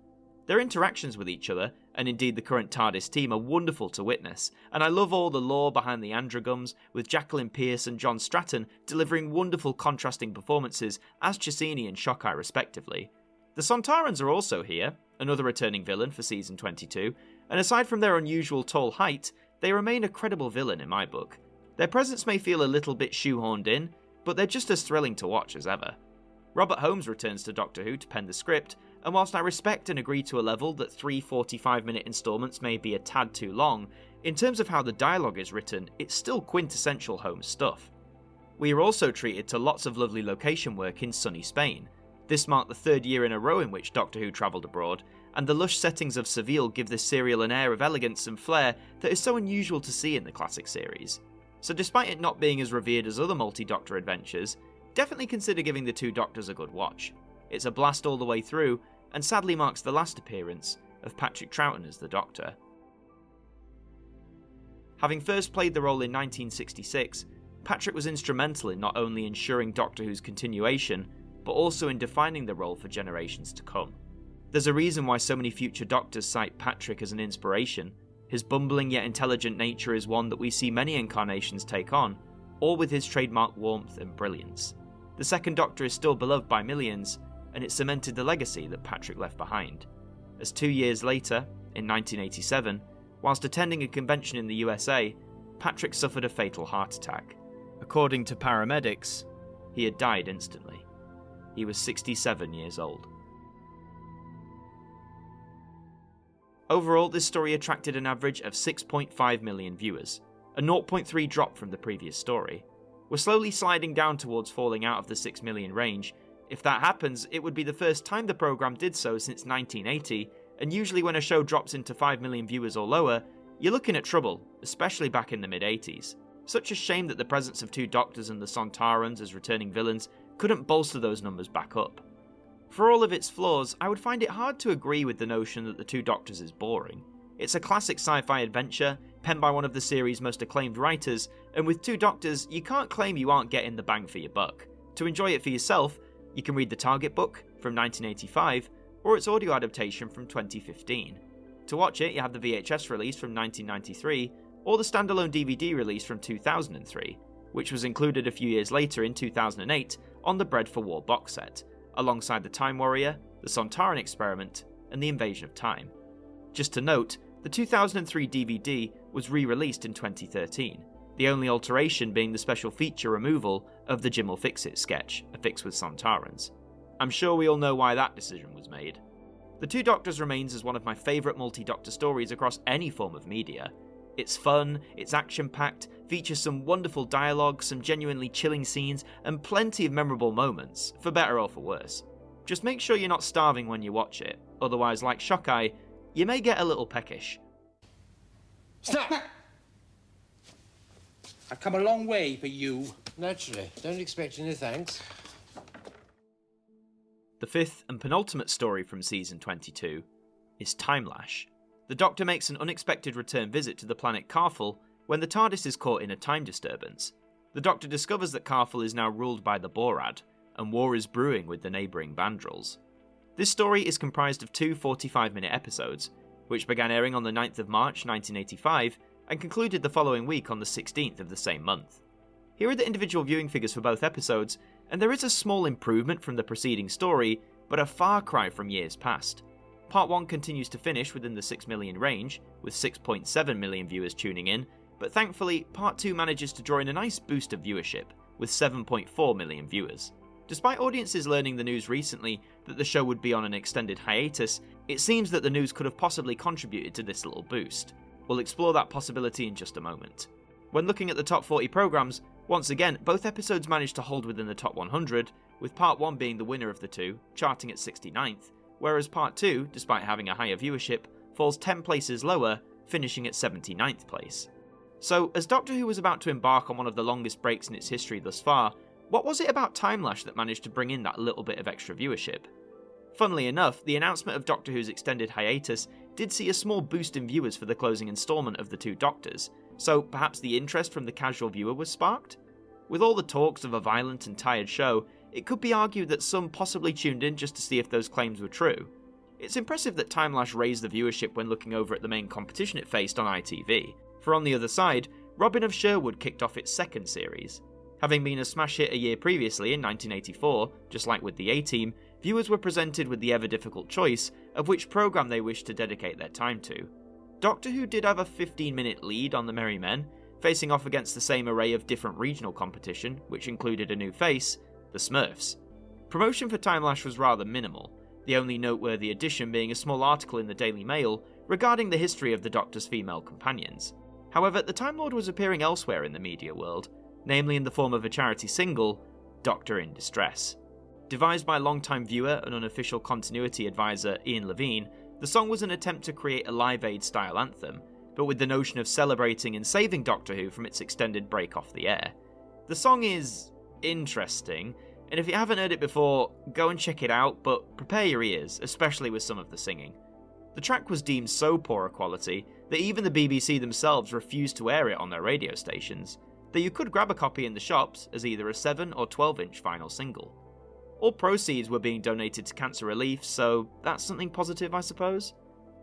Their interactions with each other, and indeed the current TARDIS team, are wonderful to witness, and I love all the lore behind the Androgums, with Jacqueline Pearce and John Stratton delivering wonderful contrasting performances as Cassini and Shockeye respectively. The Sontarans are also here, another returning villain for season 22, and aside from their unusual tall height, they remain a credible villain in my book. Their presence may feel a little bit shoehorned in, but they're just as thrilling to watch as ever. Robert Holmes returns to Doctor Who to pen the script, and whilst I respect and agree to a level that 3 45-minute instalments may be a tad too long, in terms of how the dialogue is written, it's still quintessential Holmes stuff. We are also treated to lots of lovely location work in sunny Spain. This marked the 3rd year in a row in which Doctor Who travelled abroad, and the lush settings of Seville give this serial an air of elegance and flair that is so unusual to see in the classic series. So despite it not being as revered as other multi-Doctor adventures, definitely consider giving The Two Doctors a good watch. It's a blast all the way through, and sadly marks the last appearance of Patrick Troughton as the Doctor. Having first played the role in 1966, Patrick was instrumental in not only ensuring Doctor Who's continuation, but also in defining the role for generations to come. There's a reason why so many future Doctors cite Patrick as an inspiration. His bumbling yet intelligent nature is one that we see many incarnations take on, all with his trademark warmth and brilliance. The Second Doctor is still beloved by millions, and it cemented the legacy that Patrick left behind. As 2 years later, in 1987, whilst attending a convention in the USA, Patrick suffered a fatal heart attack. According to paramedics, he had died instantly. He was 67 years old. Overall, this story attracted an average of 6.5 million viewers, a 0.3 drop from the previous story. We're slowly sliding down towards falling out of the 6 million range. If that happens, it would be the first time the programme did so since 1980, and usually when a show drops into 5 million viewers or lower, you're looking at trouble, especially back in the mid-80s. Such a shame that the presence of Two Doctors and the Sontarans as returning villains couldn't bolster those numbers back up. For all of its flaws, I would find it hard to agree with the notion that The Two Doctors is boring. It's a classic sci-fi adventure, penned by one of the series' most acclaimed writers, and with Two Doctors, you can't claim you aren't getting the bang for your buck. To enjoy it for yourself, you can read the Target book from 1985, or its audio adaptation from 2015. To watch it, you have the VHS release from 1993, or the standalone DVD release from 2003, which was included a few years later in 2008 on the Bread for War box set, alongside the Time Warrior, the Sontaran Experiment, and the Invasion of Time. Just to note, the 2003 DVD was re-released in 2013, the only alteration being the special feature removal of the Jim Will Fix It sketch, A Fix with Sontarans. I'm sure we all know why that decision was made. The Two Doctors remains as one of my favourite multi-Doctor stories across any form of media. It's fun, it's action-packed, features some wonderful dialogue, some genuinely chilling scenes, and plenty of memorable moments, for better or for worse. Just make sure you're not starving when you watch it, otherwise, like Shockeye, you may get a little peckish. Stop! I've come a long way for you. Naturally. Don't expect any thanks. The fifth and penultimate story from Season 22 is Timelash. The Doctor makes an unexpected return visit to the planet Carful when the TARDIS is caught in a time disturbance. The Doctor discovers that Carful is now ruled by the Borad, and war is brewing with the neighbouring Bandrels. This story is comprised of two 45-minute episodes, which began airing on the 9th of March 1985 and concluded the following week on the 16th of the same month. Here are the individual viewing figures for both episodes, and there is a small improvement from the preceding story, but a far cry from years past. Part 1 continues to finish within the 6 million range, with 6.7 million viewers tuning in, but thankfully, Part 2 manages to draw in a nice boost of viewership, with 7.4 million viewers. Despite audiences learning the news recently that the show would be on an extended hiatus, it seems that the news could have possibly contributed to this little boost. We'll explore that possibility in just a moment. When looking at the top 40 programmes, once again, both episodes managed to hold within the top 100, with Part 1 being the winner of the two, charting at 69th, whereas Part 2, despite having a higher viewership, falls 10 places lower, finishing at 79th place. So, as Doctor Who was about to embark on one of the longest breaks in its history thus far, what was it about Timelash that managed to bring in that little bit of extra viewership? Funnily enough, the announcement of Doctor Who's extended hiatus did see a small boost in viewers for the closing instalment of The Two Doctors, so perhaps the interest from the casual viewer was sparked? With all the talks of a violent and tired show, it could be argued that some possibly tuned in just to see if those claims were true. It's impressive that Timelash raised the viewership when looking over at the main competition it faced on ITV, for on the other side, Robin of Sherwood kicked off its second series. Having been a smash hit a year previously in 1984, just like with the A-Team, viewers were presented with the ever-difficult choice of which programme they wished to dedicate their time to. Doctor Who did have a 15-minute lead on the Merry Men, facing off against the same array of different regional competition, which included a new face, the Smurfs. Promotion for Timelash was rather minimal, the only noteworthy addition being a small article in the Daily Mail regarding the history of the Doctor's female companions. However, the Time Lord was appearing elsewhere in the media world, namely in the form of a charity single, Doctor in Distress. Devised by longtime viewer and unofficial continuity advisor Ian Levine, the song was an attempt to create a Live Aid-style anthem, but with the notion of celebrating and saving Doctor Who from its extended break off the air. The song is interesting, and if you haven't heard it before, go and check it out, but prepare your ears, especially with some of the singing. The track was deemed so poor a quality that even the BBC themselves refused to air it on their radio stations, though you could grab a copy in the shops as either a 7 or 12-inch vinyl single. All proceeds were being donated to cancer relief, so that's something positive, I suppose.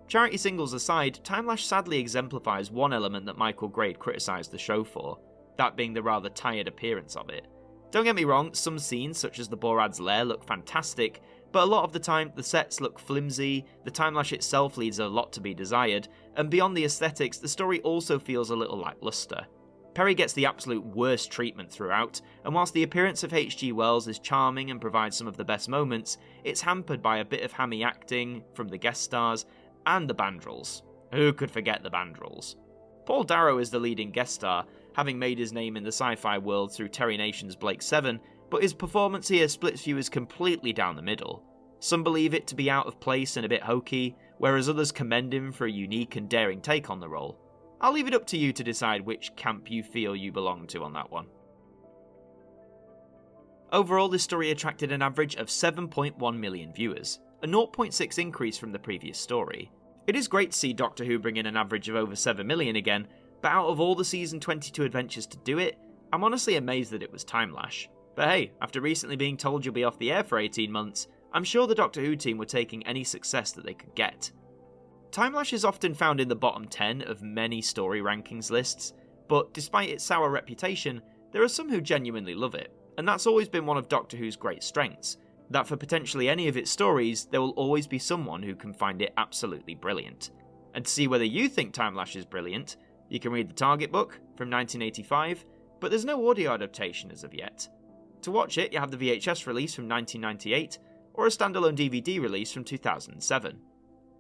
Charity singles aside, Timelash sadly exemplifies one element that Michael Grade criticised the show for, that being the rather tired appearance of it. Don't get me wrong, some scenes, such as the Borad's lair, look fantastic, but a lot of the time the sets look flimsy, the Timelash itself leaves a lot to be desired, and beyond the aesthetics, the story also feels a little lacklustre. Perry gets the absolute worst treatment throughout, and whilst the appearance of H.G. Wells is charming and provides some of the best moments, it's hampered by a bit of hammy acting from the guest stars and the Bandrels. Who could forget the Bandrels? Paul Darrow is the leading guest star, having made his name in the sci-fi world through Terry Nation's Blake 7, but his performance here splits viewers completely down the middle. Some believe it to be out of place and a bit hokey, whereas others commend him for a unique and daring take on the role. I'll leave it up to you to decide which camp you feel you belong to on that one. Overall, this story attracted an average of 7.1 million viewers, a 0.6 increase from the previous story. It is great to see Doctor Who bring in an average of over 7 million again, but out of all the Season 22 adventures to do it, I'm honestly amazed that it was Timelash. But hey, after recently being told you'll be off the air for 18 months, I'm sure the Doctor Who team were taking any success that they could get. Timelash is often found in the bottom 10 of many story rankings lists, but despite its sour reputation, there are some who genuinely love it, and that's always been one of Doctor Who's great strengths, that for potentially any of its stories, there will always be someone who can find it absolutely brilliant. And to see whether you think Timelash is brilliant, you can read the Target book from 1985, but there's no audio adaptation as of yet. To watch it, you have the VHS release from 1998, or a standalone DVD release from 2007.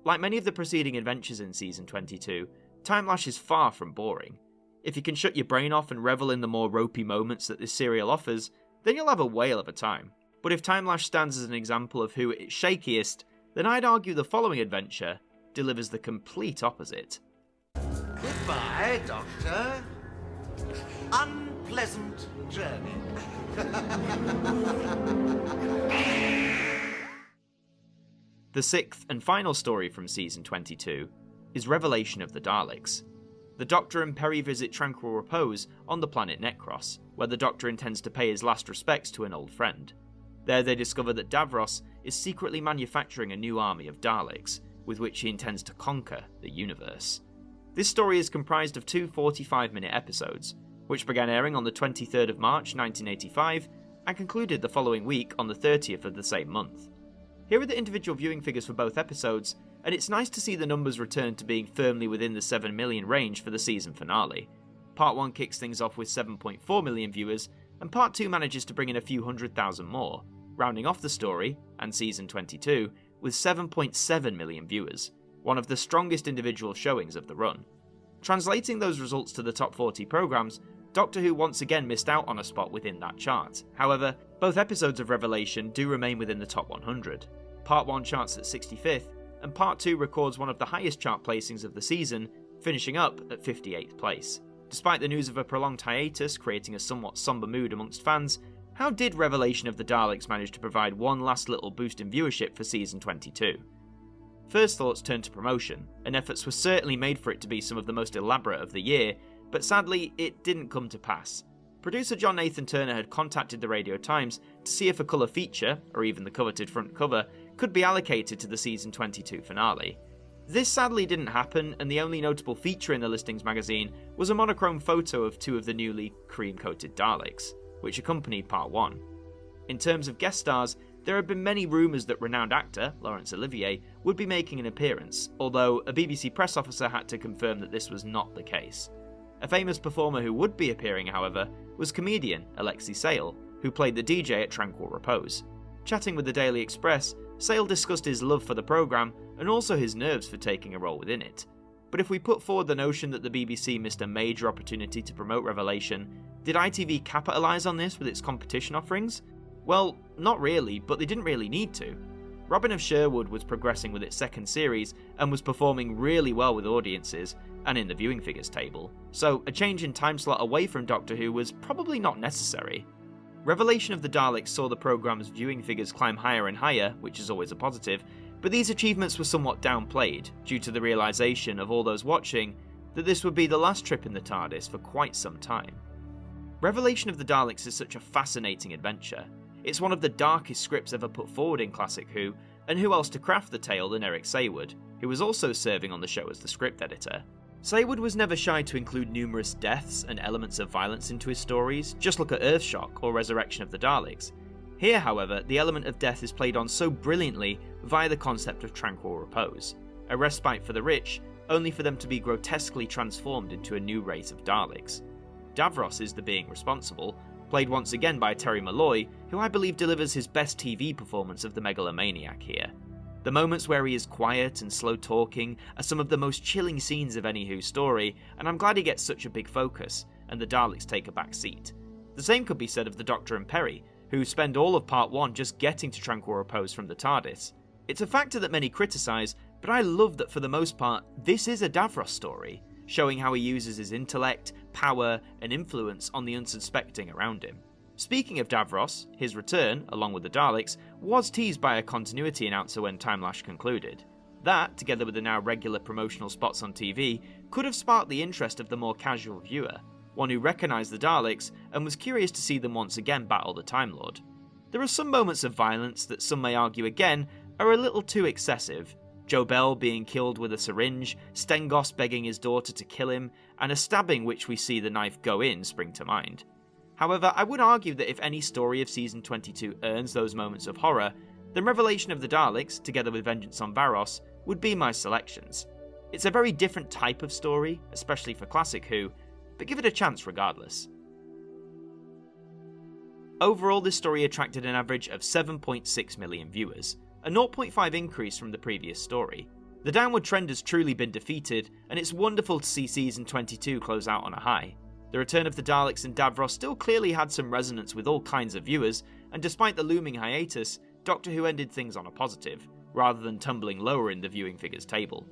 Like many of the preceding adventures in Season 22, Timelash is far from boring. If you can shut your brain off and revel in the more ropey moments that this serial offers, then you'll have a whale of a time. But if Timelash stands as an example of who at its shakiest, then I'd argue the following adventure delivers the complete opposite. Goodbye, Doctor. Unpleasant journey. The sixth and final story from Season 22 is Revelation of the Daleks. The Doctor and Peri visit tranquil repose on the planet Necros, where the Doctor intends to pay his last respects to an old friend. There they discover that Davros is secretly manufacturing a new army of Daleks, with which he intends to conquer the universe. This story is comprised of two 45-minute episodes, which began airing on the 23rd of March 1985 and concluded the following week on the 30th of the same month. Here are the individual viewing figures for both episodes, and it's nice to see the numbers return to being firmly within the 7 million range for the season finale. Part 1 kicks things off with 7.4 million viewers, and Part 2 manages to bring in a few 100,000 more, rounding off the story, and Season 22, with 7.7 million viewers, one of the strongest individual showings of the run. Translating those results to the top 40 programmes, Doctor Who once again missed out on a spot within that chart. However, both episodes of Revelation do remain within the top 100. Part 1 charts at 65th, and Part 2 records one of the highest chart placings of the season, finishing up at 58th place. Despite the news of a prolonged hiatus creating a somewhat somber mood amongst fans, how did Revelation of the Daleks manage to provide one last little boost in viewership for Season 22? First thoughts turned to promotion, and efforts were certainly made for it to be some of the most elaborate of the year, but sadly, it didn't come to pass. Producer John Nathan Turner had contacted the Radio Times to see if a colour feature, or even the coveted front cover, could be allocated to the Season 22 finale. This sadly didn't happen, and the only notable feature in the listings magazine was a monochrome photo of two of the newly cream-coated Daleks, which accompanied Part 1. In terms of guest stars, there had been many rumours that renowned actor, Laurence Olivier, would be making an appearance, although a BBC press officer had to confirm that this was not the case. A famous performer who would be appearing, however, was comedian Alexei Sayle, who played the DJ at Tranquil Repose. Chatting with the Daily Express, Sayle discussed his love for the programme and also his nerves for taking a role within it. But if we put forward the notion that the BBC missed a major opportunity to promote Revelation, did ITV capitalise on this with its competition offerings? Well, not really, but they didn't really need to. Robin of Sherwood was progressing with its second series and was performing really well with audiences and in the viewing figures table, so a change in time slot away from Doctor Who was probably not necessary. Revelation of the Daleks saw the programme's viewing figures climb higher and higher, which is always a positive, but these achievements were somewhat downplayed due to the realisation of all those watching that this would be the last trip in the TARDIS for quite some time. Revelation of the Daleks is such a fascinating adventure. It's one of the darkest scripts ever put forward in Classic Who, and who else to craft the tale than Eric Saywood, who was also serving on the show as the script editor. Saywood was never shy to include numerous deaths and elements of violence into his stories, just look at Earthshock or Resurrection of the Daleks. Here, however, the element of death is played on so brilliantly via the concept of tranquil repose, a respite for the rich, only for them to be grotesquely transformed into a new race of Daleks. Davros is the being responsible, played once again by Terry Malloy, who I believe delivers his best TV performance of the megalomaniac here. The moments where he is quiet and slow talking are some of the most chilling scenes of any Who story, and I'm glad he gets such a big focus, and the Daleks take a back seat. The same could be said of the Doctor and Peri, who spend all of Part 1 just getting to tranquil repose from the TARDIS. It's a factor that many criticise, but I love that for the most part, this is a Davros story, showing how he uses his intellect, power, and influence on the unsuspecting around him. Speaking of Davros, his return, along with the Daleks, was teased by a continuity announcer when Timelash concluded. That, together with the now regular promotional spots on TV, could have sparked the interest of the more casual viewer, one who recognised the Daleks and was curious to see them once again battle the Time Lord. There are some moments of violence that some may argue again are a little too excessive. Jobel being killed with a syringe, Stengos begging his daughter to kill him, and a stabbing which we see the knife go in spring to mind. However, I would argue that if any story of Season 22 earns those moments of horror, then Revelation of the Daleks, together with Vengeance on Varos, would be my selections. It's a very different type of story, especially for Classic Who, but give it a chance regardless. Overall, this story attracted an average of 7.6 million viewers, a 0.5 increase from the previous story. The downward trend has truly been defeated, and it's wonderful to see Season 22 close out on a high. The return of the Daleks and Davros still clearly had some resonance with all kinds of viewers, and despite the looming hiatus, Doctor Who ended things on a positive, rather than tumbling lower in the viewing figures table.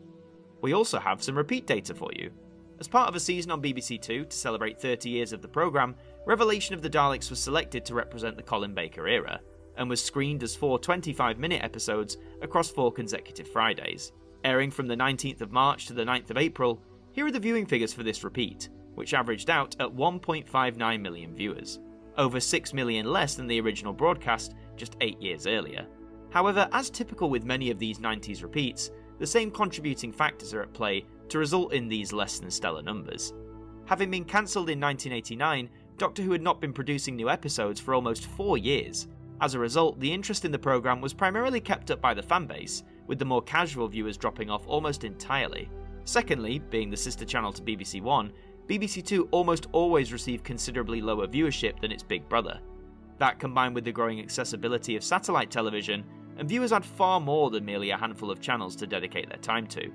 We also have some repeat data for you. As part of a season on BBC Two to celebrate 30 years of the programme, Revelation of the Daleks was selected to represent the Colin Baker era, and was screened as 4 25-minute episodes across 4 consecutive Fridays. Airing from the 19th of March to the 9th of April, here are the viewing figures for this repeat, which averaged out at 1.59 million viewers, over 6 million less than the original broadcast just 8 years earlier. However, as typical with many of these 90s repeats, the same contributing factors are at play to result in these less than stellar numbers. Having been cancelled in 1989, Doctor Who had not been producing new episodes for almost 4 years. As a result, the interest in the programme was primarily kept up by the fanbase, with the more casual viewers dropping off almost entirely. Secondly, being the sister channel to BBC One, BBC Two almost always received considerably lower viewership than its big brother. That, combined with the growing accessibility of satellite television, and viewers had far more than merely a handful of channels to dedicate their time to.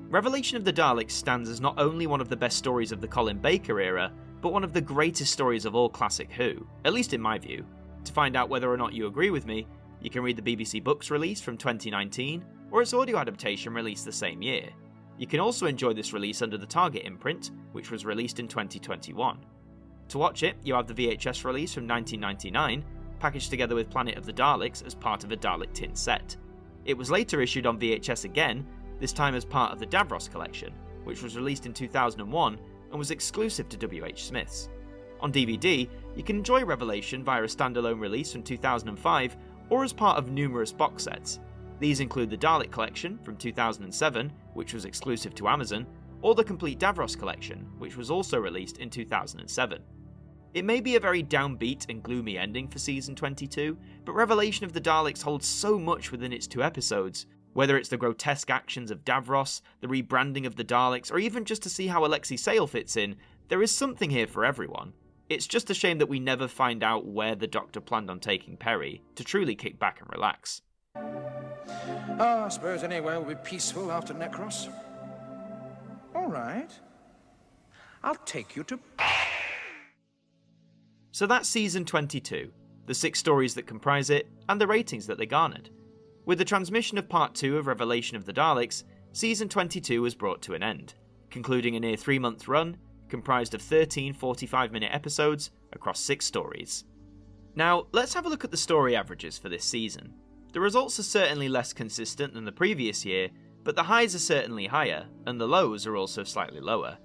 Revelation of the Daleks stands as not only one of the best stories of the Colin Baker era, but one of the greatest stories of all Classic Who, at least in my view. To find out whether or not you agree with me, you can read the BBC Books release from 2019, or its audio adaptation released the same year. You can also enjoy this release under the Target imprint, which was released in 2021. To watch it, you have the VHS release from 1999, packaged together with Planet of the Daleks as part of a Dalek tin set. It was later issued on VHS again, this time as part of the Davros collection, which was released in 2001 and was exclusive to WH Smith's. On DVD, you can enjoy Revelation via a standalone release from 2005 or as part of numerous box sets. These include the Dalek collection from 2007, which was exclusive to Amazon, or the complete Davros collection, which was also released in 2007. It may be a very downbeat and gloomy ending for Season 22, but Revelation of the Daleks holds so much within its 2 episodes. Whether it's the grotesque actions of Davros, the rebranding of the Daleks, or even just to see how Alexei Sayle fits in, there is something here for everyone. It's just a shame that we never find out where the Doctor planned on taking Perry to truly kick back and relax. I suppose anywhere will be peaceful after Necros. All right. I'll take you to... So that's Season 22, the 6 stories that comprise it, and the ratings that they garnered. With the transmission of Part 2 of Revelation of the Daleks, Season 22 was brought to an end, concluding a near 3-month run, comprised of 13 45-minute episodes across 6 stories. Now, let's have a look at the story averages for this season. The results are certainly less consistent than the previous year, but the highs are certainly higher, and the lows are also slightly lower.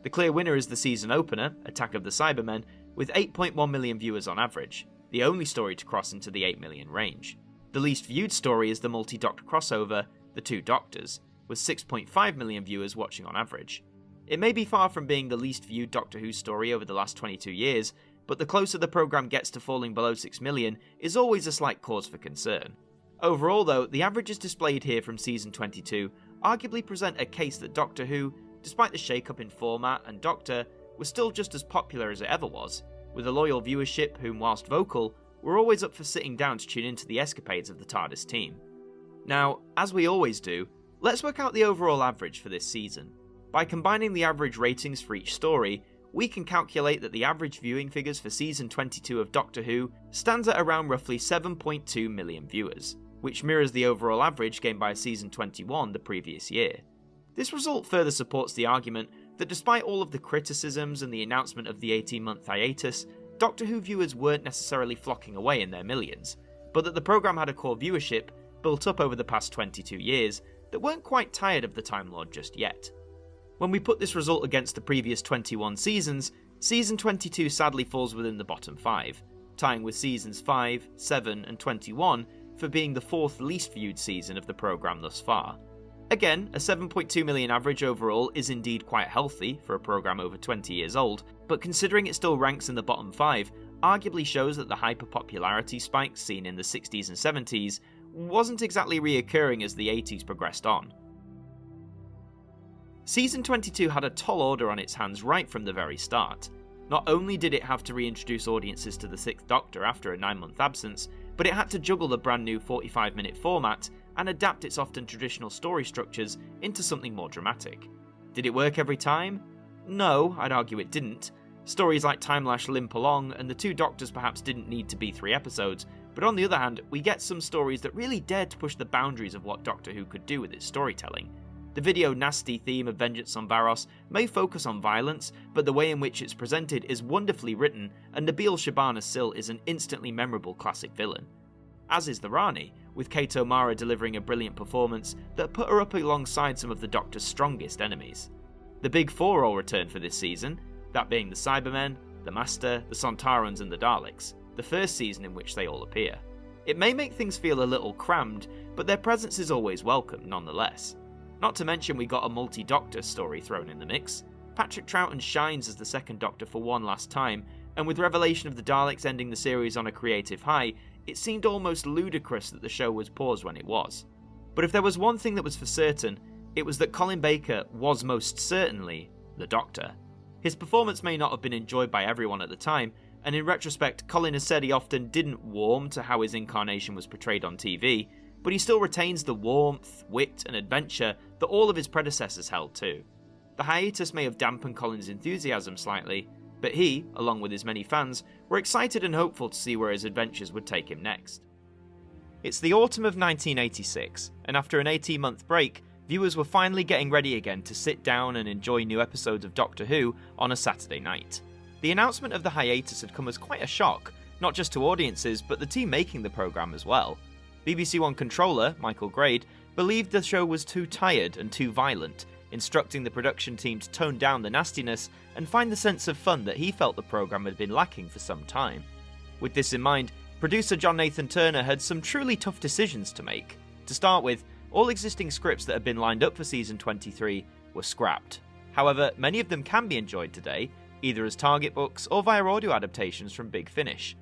The clear winner is the season opener, Attack of the Cybermen, with 8.1 million viewers on average, the only story to cross into the 8 million range. The least viewed story is the multi-Doctor crossover, The Two Doctors, with 6.5 million viewers watching on average. It may be far from being the least viewed Doctor Who story over the last 22 years, but the closer the programme gets to falling below 6 million is always a slight cause for concern. Overall though, the averages displayed here from Season 22 arguably present a case that Doctor Who, despite the shake-up in format and Doctor, was still just as popular as it ever was, with a loyal viewership whom, whilst vocal, were always up for sitting down to tune into the escapades of the TARDIS team. Now, as we always do, let's work out the overall average for this season. By combining the average ratings for each story, we can calculate that the average viewing figures for Season 22 of Doctor Who stands at around roughly 7.2 million viewers, which mirrors the overall average gained by Season 21 the previous year. This result further supports the argument that despite all of the criticisms and the announcement of the 18-month hiatus, Doctor Who viewers weren't necessarily flocking away in their millions, but that the programme had a core viewership built up over the past 22 years that weren't quite tired of the Time Lord just yet. When we put this result against the previous 21 seasons, Season 22 sadly falls within the bottom 5, tying with Seasons 5, 7 and 21 for being the 4th least viewed season of the programme thus far. Again, a 7.2 million average overall is indeed quite healthy for a programme over 20 years old, but considering it still ranks in the bottom 5, arguably shows that the hyper-popularity spikes seen in the 60s and 70s wasn't exactly reoccurring as the 80s progressed on. Season 22 had a tall order on its hands right from the very start. Not only did it have to reintroduce audiences to the 6th Doctor after a 9-month absence, but it had to juggle the brand new 45-minute format and adapt its often traditional story structures into something more dramatic. Did it work every time? No, I'd argue it didn't. Stories like Timelash limp along, and the 2 Doctors perhaps didn't need to be 3 episodes, but on the other hand, we get some stories that really dared to push the boundaries of what Doctor Who could do with its storytelling. The video nasty theme of Vengeance on Varos may focus on violence, but the way in which it's presented is wonderfully written, and Nabil Shabana-Sil is an instantly memorable classic villain. As is the Rani, with Kate O'Mara delivering a brilliant performance that put her up alongside some of the Doctor's strongest enemies. The Big Four all return for this season, that being the Cybermen, the Master, the Sontarans and the Daleks, the first season in which they all appear. It may make things feel a little crammed, but their presence is always welcome nonetheless. Not to mention we got a multi-Doctor story thrown in the mix. Patrick Troughton shines as the 2nd Doctor for one last time, and with Revelation of the Daleks ending the series on a creative high, it seemed almost ludicrous that the show was paused when it was. But if there was one thing that was for certain, it was that Colin Baker was most certainly the Doctor. His performance may not have been enjoyed by everyone at the time, and in retrospect, Colin has said he often didn't warm to how his incarnation was portrayed on TV, but he still retains the warmth, wit and adventure that all of his predecessors held too. The hiatus may have dampened Colin's enthusiasm slightly, but he, along with his many fans, were excited and hopeful to see where his adventures would take him next. It's the autumn of 1986, and after an 18-month break, viewers were finally getting ready again to sit down and enjoy new episodes of Doctor Who on a Saturday night. The announcement of the hiatus had come as quite a shock, not just to audiences, but the team making the programme as well. BBC One controller, Michael Grade, believed the show was too tired and too violent, instructing the production team to tone down the nastiness and find the sense of fun that he felt the programme had been lacking for some time. With this in mind, producer John Nathan Turner had some truly tough decisions to make. To start with, all existing scripts that had been lined up for season 23 were scrapped. However, many of them can be enjoyed today, either as target books or via audio adaptations from Big Finish.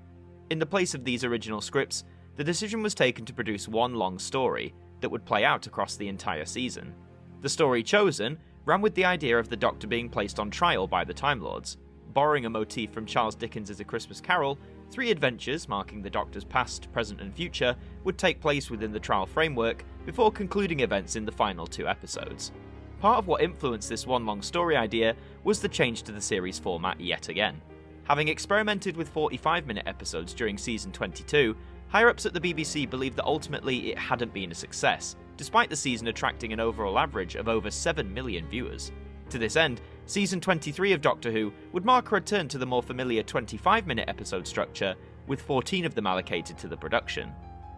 In the place of these original scripts, the decision was taken to produce one long story that would play out across the entire season. The story chosen ran with the idea of the Doctor being placed on trial by the Time Lords. Borrowing a motif from Charles Dickens' A Christmas Carol, 3 adventures marking the Doctor's past, present and future would take place within the trial framework before concluding events in the final 2 episodes. Part of what influenced this one long story idea was the change to the series format yet again. Having experimented with 45-minute episodes during season 22, higher-ups at the BBC believed that ultimately it hadn't been a success, despite the season attracting an overall average of over 7 million viewers. To this end, season 23 of Doctor Who would mark a return to the more familiar 25-minute episode structure, with 14 of them allocated to the production.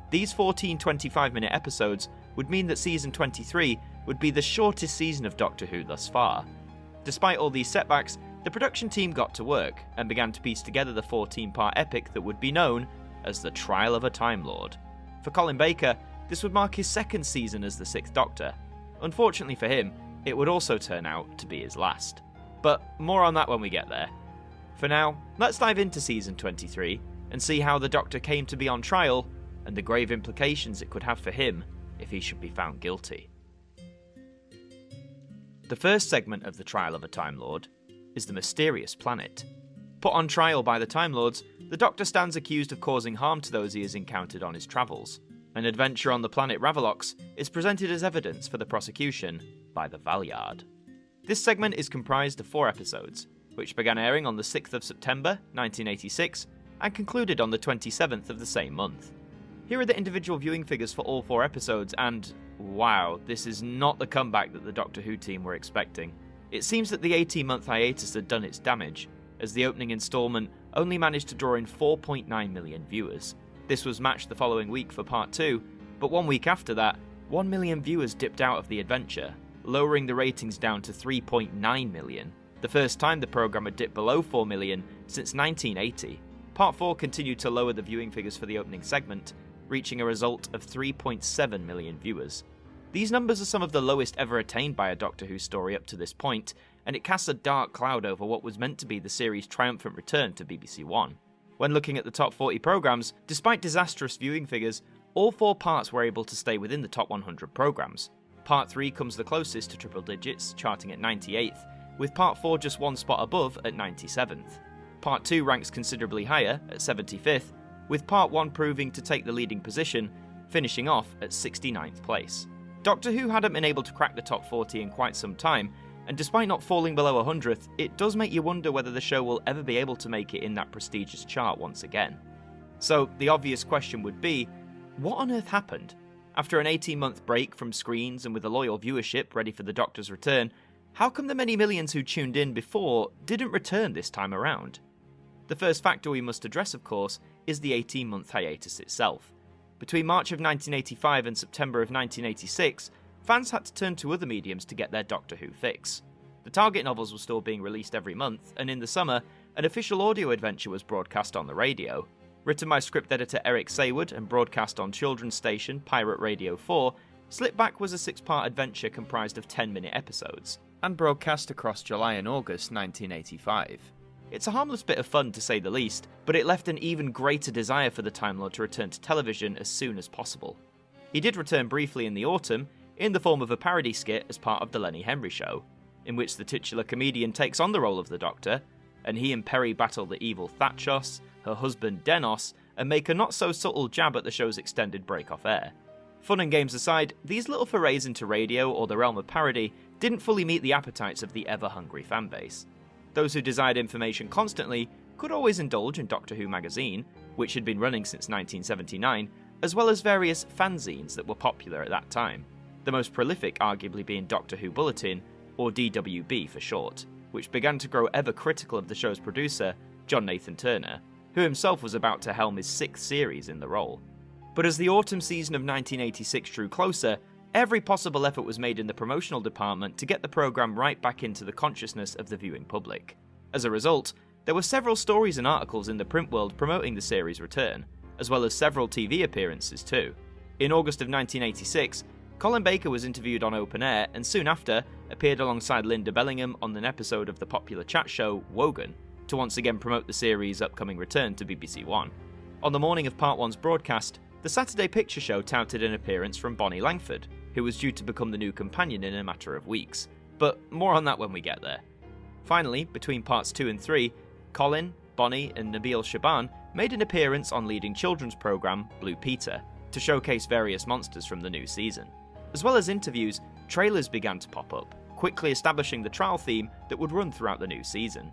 These 14 25-minute episodes would mean that season 23 would be the shortest season of Doctor Who thus far. Despite all these setbacks, the production team got to work and began to piece together the 14-part epic that would be known as the Trial of a Time Lord. For Colin Baker, this would mark his 2nd season as the 6th Doctor. Unfortunately for him, it would also turn out to be his last. But more on that when we get there. For now, let's dive into season 23 and see how the Doctor came to be on trial and the grave implications it could have for him if he should be found guilty. The first segment of the Trial of a Time Lord is the mysterious planet. Put on trial by the Time Lords, the Doctor stands accused of causing harm to those he has encountered on his travels. An adventure on the planet Ravolox is presented as evidence for the prosecution by the Valeyard. This segment is comprised of 4 episodes, which began airing on the 6th of September 1986 and concluded on the 27th of the same month. Here are the individual viewing figures for all 4 episodes, and wow, this is not the comeback that the Doctor Who team were expecting. It seems that the 18-month hiatus had done its damage, as the opening instalment only managed to draw in 4.9 million viewers. This was matched the following week for Part 2, but 1 week after that, 1 million viewers dipped out of the adventure, lowering the ratings down to 3.9 million, the first time the programme had dipped below 4 million since 1980. Part 4 continued to lower the viewing figures for the opening segment, reaching a result of 3.7 million viewers. These numbers are some of the lowest ever attained by a Doctor Who story up to this point, and it casts a dark cloud over what was meant to be the series' triumphant return to BBC One. When looking at the top 40 programmes, despite disastrous viewing figures, all 4 parts were able to stay within the top 100 programmes. Part 3 comes the closest to triple digits, charting at 98th, with Part 4 just 1 spot above at 97th. Part 2 ranks considerably higher, at 75th, with Part 1 proving to take the leading position, finishing off at 69th place. Doctor Who hadn't been able to crack the top 40 in quite some time, and despite not falling below 100th, it does make you wonder whether the show will ever be able to make it in that prestigious chart once again. So the obvious question would be, what on earth happened? After an 18-month break from screens and with a loyal viewership ready for the Doctor's return, how come the many millions who tuned in before didn't return this time around? The first factor we must address, of course, is the 18-month hiatus itself. Between March of 1985 and September of 1986, fans had to turn to other mediums to get their Doctor Who fix. The Target novels were still being released every month, and in the summer, an official audio adventure was broadcast on the radio. Written by script editor Eric Saywood and broadcast on children's station Pirate Radio 4, Slipback was a 6-part adventure comprised of 10-minute episodes, and broadcast across July and August 1985. It's a harmless bit of fun to say the least, but it left an even greater desire for the Time Lord to return to television as soon as possible. He did return briefly in the autumn, in the form of a parody skit as part of The Lenny Henry Show, in which the titular comedian takes on the role of the Doctor, and he and Perry battle the evil Thatchos, her husband Denos, and make a not-so-subtle jab at the show's extended break off air. Fun and games aside, these little forays into radio or the realm of parody didn't fully meet the appetites of the ever-hungry fanbase. Those who desired information constantly could always indulge in Doctor Who magazine, which had been running since 1979, as well as various fanzines that were popular at that time, the most prolific arguably being Doctor Who Bulletin, or DWB for short, which began to grow ever critical of the show's producer, John Nathan Turner, who himself was about to helm his 6th series in the role. But as the autumn season of 1986 drew closer, every possible effort was made in the promotional department to get the programme right back into the consciousness of the viewing public. As a result, there were several stories and articles in the print world promoting the series' return, as well as several TV appearances too. In August of 1986, Colin Baker was interviewed on Open Air and soon after appeared alongside Linda Bellingham on an episode of the popular chat show Wogan, to once again promote the series' upcoming return to BBC One. On the morning of Part 1's broadcast, the Saturday Picture Show touted an appearance from Bonnie Langford, who was due to become the new companion in a matter of weeks, but more on that when we get there. Finally, between Parts 2 and 3, Colin, Bonnie and Nabil Shaban made an appearance on leading children's programme Blue Peter, to showcase various monsters from the new season. As well as interviews, trailers began to pop up, quickly establishing the trial theme that would run throughout the new season.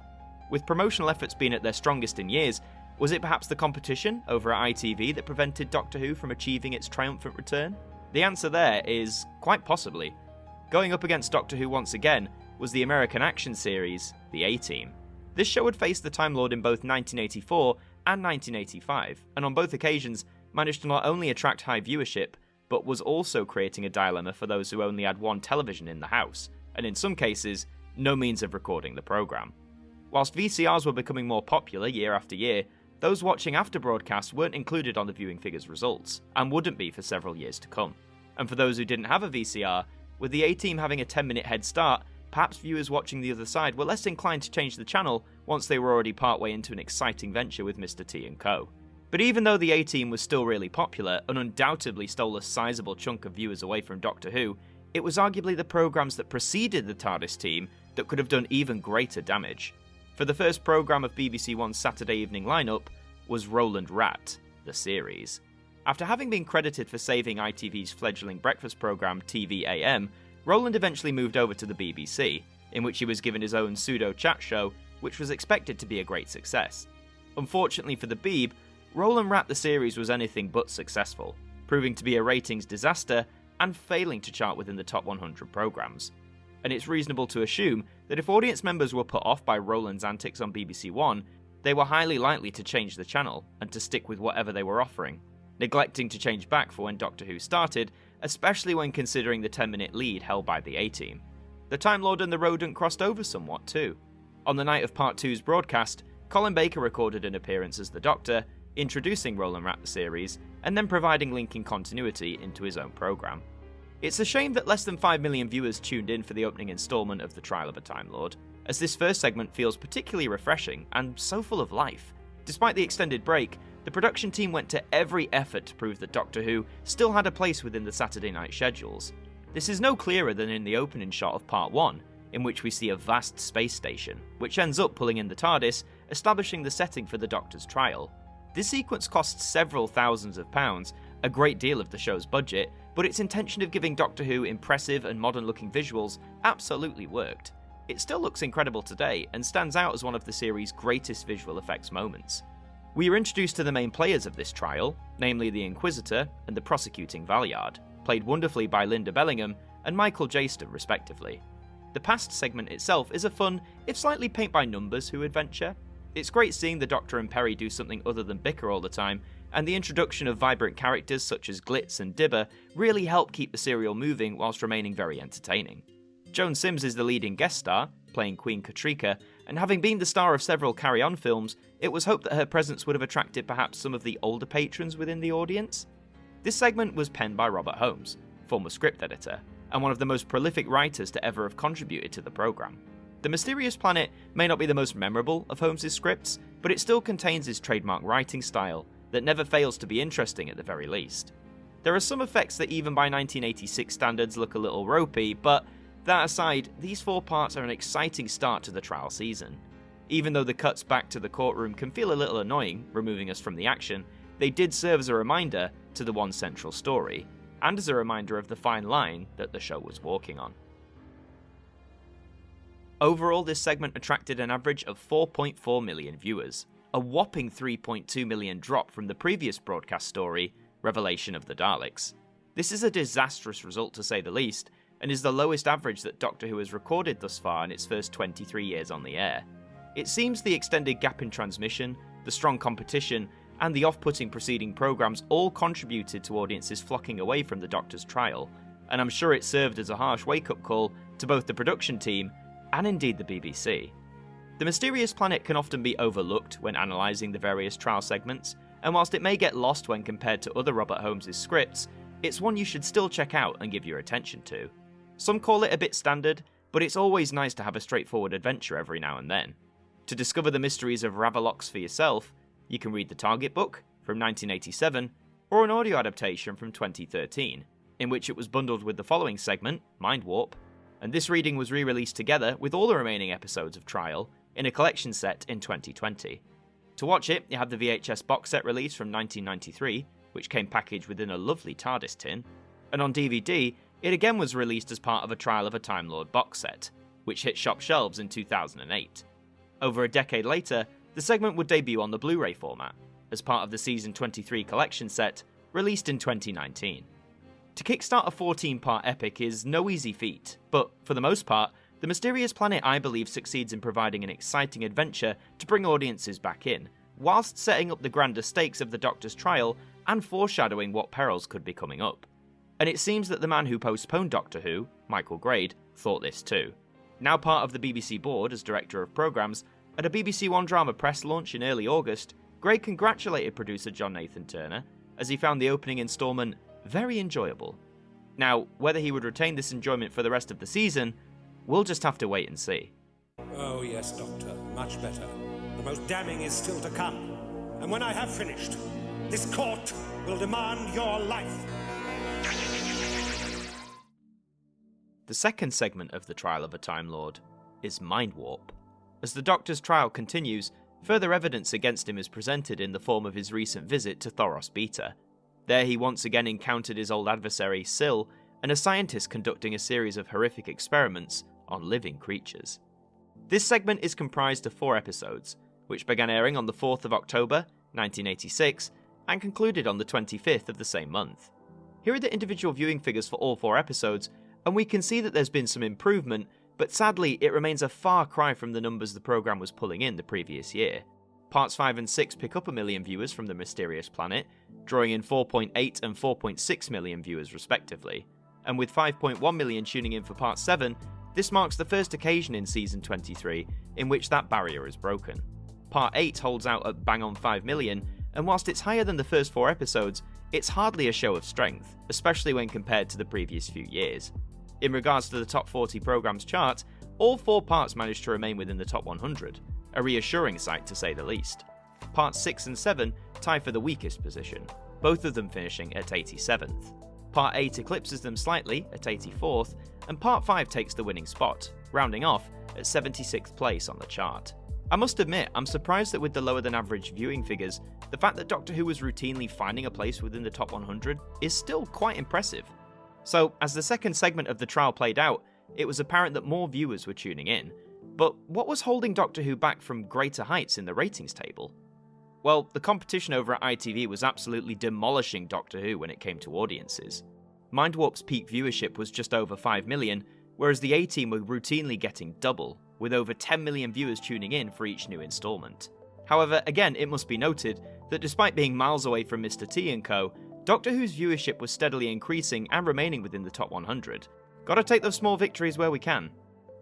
With promotional efforts being at their strongest in years, was it perhaps the competition over at ITV that prevented Doctor Who from achieving its triumphant return? The answer there is quite possibly. Going up against Doctor Who once again was the American action series, The A-Team. This show had faced the Time Lord in both 1984 and 1985, and on both occasions managed to not only attract high viewership, but was also creating a dilemma for those who only had one television in the house, and in some cases, no means of recording the programme. Whilst VCRs were becoming more popular year after year, those watching after broadcast weren't included on the viewing figures results, and wouldn't be for several years to come. And for those who didn't have a VCR, with the A-Team having a 10-minute head start, perhaps viewers watching the other side were less inclined to change the channel once they were already partway into an exciting venture with Mr. T and Co. But even though the A-Team was still really popular and undoubtedly stole a sizable chunk of viewers away from Doctor Who, it was arguably the programmes that preceded the TARDIS team that could have done even greater damage. For the first programme of BBC One's Saturday evening lineup was Roland Rat, the series. After having been credited for saving ITV's fledgling breakfast programme TV AM, Roland eventually moved over to the BBC, in which he was given his own pseudo-chat show, which was expected to be a great success. Unfortunately for the Beeb, Roland Rat the series was anything but successful, proving to be a ratings disaster and failing to chart within the top 100 programmes. And it's reasonable to assume that if audience members were put off by Roland's antics on BBC One, they were highly likely to change the channel and to stick with whatever they were offering, neglecting to change back for when Doctor Who started, especially when considering the 10-minute lead held by the A-Team. The Time Lord and the Rodent crossed over somewhat too. On the night of Part 2's broadcast, Colin Baker recorded an appearance as the Doctor, introducing Roland Rat the series, and then providing linking continuity into his own programme. It's a shame that less than 5 million viewers tuned in for the opening instalment of The Trial of a Time Lord, as this first segment feels particularly refreshing and so full of life. Despite the extended break, the production team went to every effort to prove that Doctor Who still had a place within the Saturday night schedules. This is no clearer than in the opening shot of Part 1, in which we see a vast space station, which ends up pulling in the TARDIS, establishing the setting for the Doctor's trial. This sequence costs several thousands of pounds, a great deal of the show's budget, but its intention of giving Doctor Who impressive and modern-looking visuals absolutely worked. It still looks incredible today, and stands out as one of the series' greatest visual effects moments. We are introduced to the main players of this trial, namely the Inquisitor and the prosecuting Valeyard, played wonderfully by Linda Bellingham and Michael Jaston respectively. The past segment itself is a fun, if slightly paint-by-numbers Who adventure. It's great seeing the Doctor and Peri do something other than bicker all the time, and the introduction of vibrant characters such as Glitz and Dibber really help keep the serial moving whilst remaining very entertaining. Joan Sims is the leading guest star, playing Queen Katrika, and having been the star of several Carry On films, it was hoped that her presence would have attracted perhaps some of the older patrons within the audience. This segment was penned by Robert Holmes, former script editor, and one of the most prolific writers to ever have contributed to the programme. The Mysterious Planet may not be the most memorable of Holmes' scripts, but it still contains his trademark writing style that never fails to be interesting at the very least. There are some effects that even by 1986 standards look a little ropey, but that aside, these 4 parts are an exciting start to the trial season. Even though the cuts back to the courtroom can feel a little annoying, removing us from the action, they did serve as a reminder to the one central story, and as a reminder of the fine line that the show was walking on. Overall, this segment attracted an average of 4.4 million viewers, a whopping 3.2 million drop from the previous broadcast story, Revelation of the Daleks. This is a disastrous result to say the least, and is the lowest average that Doctor Who has recorded thus far in its first 23 years on the air. It seems the extended gap in transmission, the strong competition, and the off-putting preceding programmes all contributed to audiences flocking away from the Doctor's trial, and I'm sure it served as a harsh wake-up call to both the production team and indeed the BBC. The Mysterious Planet can often be overlooked when analysing the various trial segments, and whilst it may get lost when compared to other Robert Holmes' scripts, it's one you should still check out and give your attention to. Some call it a bit standard, but it's always nice to have a straightforward adventure every now and then. To discover the mysteries of Ravalox for yourself, you can read the Target book from 1987, or an audio adaptation from 2013, in which it was bundled with the following segment, Mindwarp, and this reading was re-released together with all the remaining episodes of Trial in a collection set in 2020. To watch it, you have the VHS box set release from 1993, which came packaged within a lovely TARDIS tin, and on DVD, it again was released as part of a Trial of a Time Lord box set, which hit shop shelves in 2008. Over a decade later, the segment would debut on the Blu-ray format, as part of the Season 23 collection set, released in 2019. To kickstart a 14-part epic is no easy feat, but for the most part, The Mysterious Planet I believe succeeds in providing an exciting adventure to bring audiences back in, whilst setting up the grander stakes of the Doctor's trial and foreshadowing what perils could be coming up. And it seems that the man who postponed Doctor Who, Michael Grade, thought this too. Now part of the BBC board as Director of Programmes, at a BBC One Drama press launch in early August, Grade congratulated producer John Nathan Turner, as he found the opening instalment very enjoyable. Now, whether he would retain this enjoyment for the rest of the season, we'll just have to wait and see. Oh yes, Doctor, much better. The most damning is still to come. And when I have finished, this court will demand your life. The second segment of the Trial of a Time Lord is Mindwarp. As the Doctor's trial continues, further evidence against him is presented in the form of his recent visit to Thoros Beta. There he once again encountered his old adversary, Syl, and a scientist conducting a series of horrific experiments on living creatures. This segment is comprised of 4 episodes, which began airing on the 4th of October, 1986, and concluded on the 25th of the same month. Here are the individual viewing figures for all 4 episodes, and we can see that there's been some improvement, but sadly it remains a far cry from the numbers the programme was pulling in the previous year. Parts 5 and 6 pick up 1 million viewers from the mysterious planet, drawing in 4.8 and 4.6 million viewers respectively, and with 5.1 million tuning in for Part 7, this marks the first occasion in Season 23 in which that barrier is broken. Part 8 holds out at bang on 5 million, and whilst it's higher than the first 4 episodes, it's hardly a show of strength, especially when compared to the previous few years. In regards to the top 40 programmes chart, all 4 parts managed to remain within the top 100, a reassuring sight to say the least. Parts 6 and 7 tie for the weakest position, both of them finishing at 87th. Part 8 eclipses them slightly at 84th, and Part 5 takes the winning spot, rounding off at 76th place on the chart. I must admit, I'm surprised that with the lower than average viewing figures, the fact that Doctor Who was routinely finding a place within the top 100 is still quite impressive. So, as the second segment of the trial played out, it was apparent that more viewers were tuning in. But what was holding Doctor Who back from greater heights in the ratings table? Well, the competition over at ITV was absolutely demolishing Doctor Who when it came to audiences. Mindwarp's peak viewership was just over 5 million, whereas the A-Team were routinely getting double, with over 10 million viewers tuning in for each new instalment. However, again, it must be noted that despite being miles away from Mr. T and co, Doctor Who's viewership was steadily increasing and remaining within the top 100. Gotta take those small victories where we can.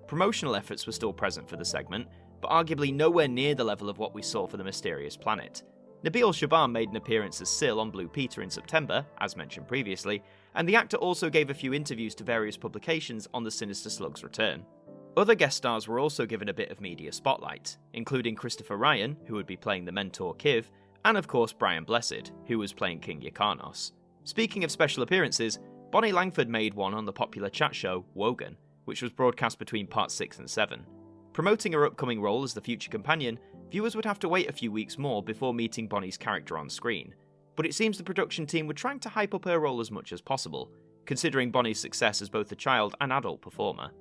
Promotional efforts were still present for the segment, but arguably nowhere near the level of what we saw for the mysterious planet. Nabil Shaban made an appearance as Syl on Blue Peter in September, as mentioned previously, and the actor also gave a few interviews to various publications on the sinister slug's return. Other guest stars were also given a bit of media spotlight, including Christopher Ryan, who would be playing the mentor Kiv, and of course Brian Blessed, who was playing King Yrcanos. Speaking of special appearances, Bonnie Langford made one on the popular chat show Wogan, which was broadcast between parts 6 and 7. Promoting her upcoming role as the future companion, viewers would have to wait a few weeks more before meeting Bonnie's character on screen, but it seems the production team were trying to hype up her role as much as possible, considering Bonnie's success as both a child and adult performer.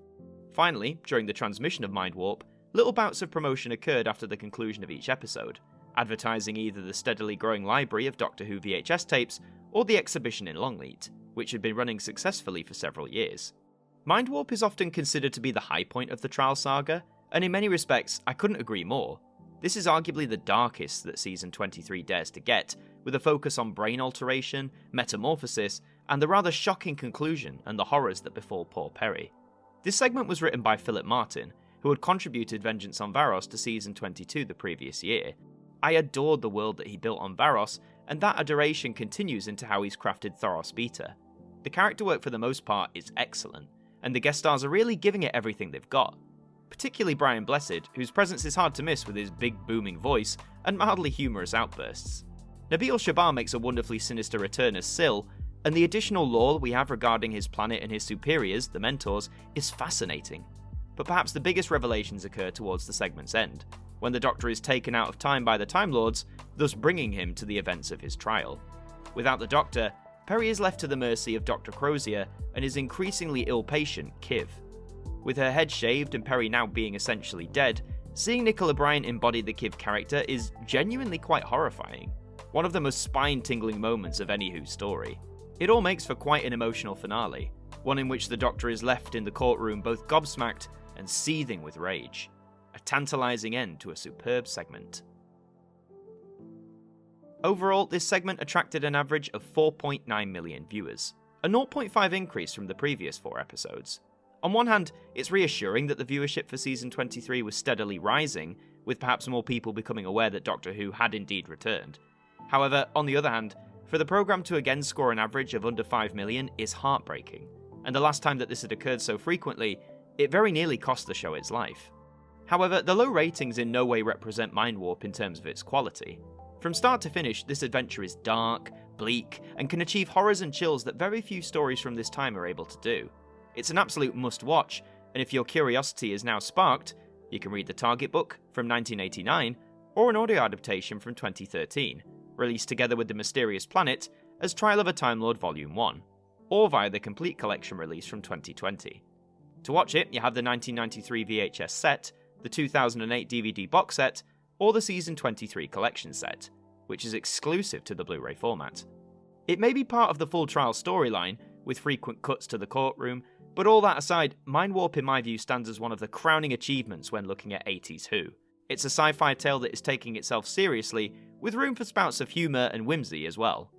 Finally, during the transmission of Mindwarp, little bouts of promotion occurred after the conclusion of each episode, advertising either the steadily growing library of Doctor Who VHS tapes or the exhibition in Longleat, which had been running successfully for several years. Mindwarp is often considered to be the high point of the Trial saga, and in many respects, I couldn't agree more. This is arguably the darkest that Season 23 dares to get, with a focus on brain alteration, metamorphosis, and the rather shocking conclusion and the horrors that befall poor Perry. This segment was written by Philip Martyn, who had contributed Vengeance on Varos to Season 22 the previous year. I adored the world that he built on Varos, and that adoration continues into how he's crafted Thoros Beta. The character work for the most part is excellent, and the guest stars are really giving it everything they've got. Particularly Brian Blessed, whose presence is hard to miss with his big booming voice and mildly humorous outbursts. Nabil Shaban makes a wonderfully sinister return as Syl, and the additional lore we have regarding his planet and his superiors, the Mentors, is fascinating. But perhaps the biggest revelations occur towards the segment's end, when the Doctor is taken out of time by the Time Lords, thus bringing him to the events of his trial. Without the Doctor, Perry is left to the mercy of Dr. Crozier and his increasingly ill patient, Kiv. With her head shaved and Perry now being essentially dead, seeing Nicola Bryant embody the Kiv character is genuinely quite horrifying. One of the most spine-tingling moments of any Who story. It all makes for quite an emotional finale, one in which the Doctor is left in the courtroom both gobsmacked and seething with rage. A tantalising end to a superb segment. Overall, this segment attracted an average of 4.9 million viewers, a 0.5 increase from the previous 4 episodes. On one hand, it's reassuring that the viewership for Season 23 was steadily rising, with perhaps more people becoming aware that Doctor Who had indeed returned. However, on the other hand, for the programme to again score an average of under 5 million is heartbreaking, and the last time that this had occurred so frequently, it very nearly cost the show its life. However, the low ratings in no way represent Mindwarp in terms of its quality. From start to finish, this adventure is dark, bleak, and can achieve horrors and chills that very few stories from this time are able to do. It's an absolute must-watch, and if your curiosity is now sparked, you can read the Target book from 1989, or an audio adaptation from 2013, released together with The Mysterious Planet as Trial of a Time Lord Volume 1, or via the complete collection release from 2020. To watch it, you have the 1993 VHS set, the 2008 DVD box set, or the Season 23 collection set, which is exclusive to the Blu-ray format. It may be part of the full trial storyline, with frequent cuts to the courtroom, but all that aside, Mindwarp in my view stands as one of the crowning achievements when looking at 80s Who. It's a sci-fi tale that is taking itself seriously, with room for spouts of humour and whimsy as well.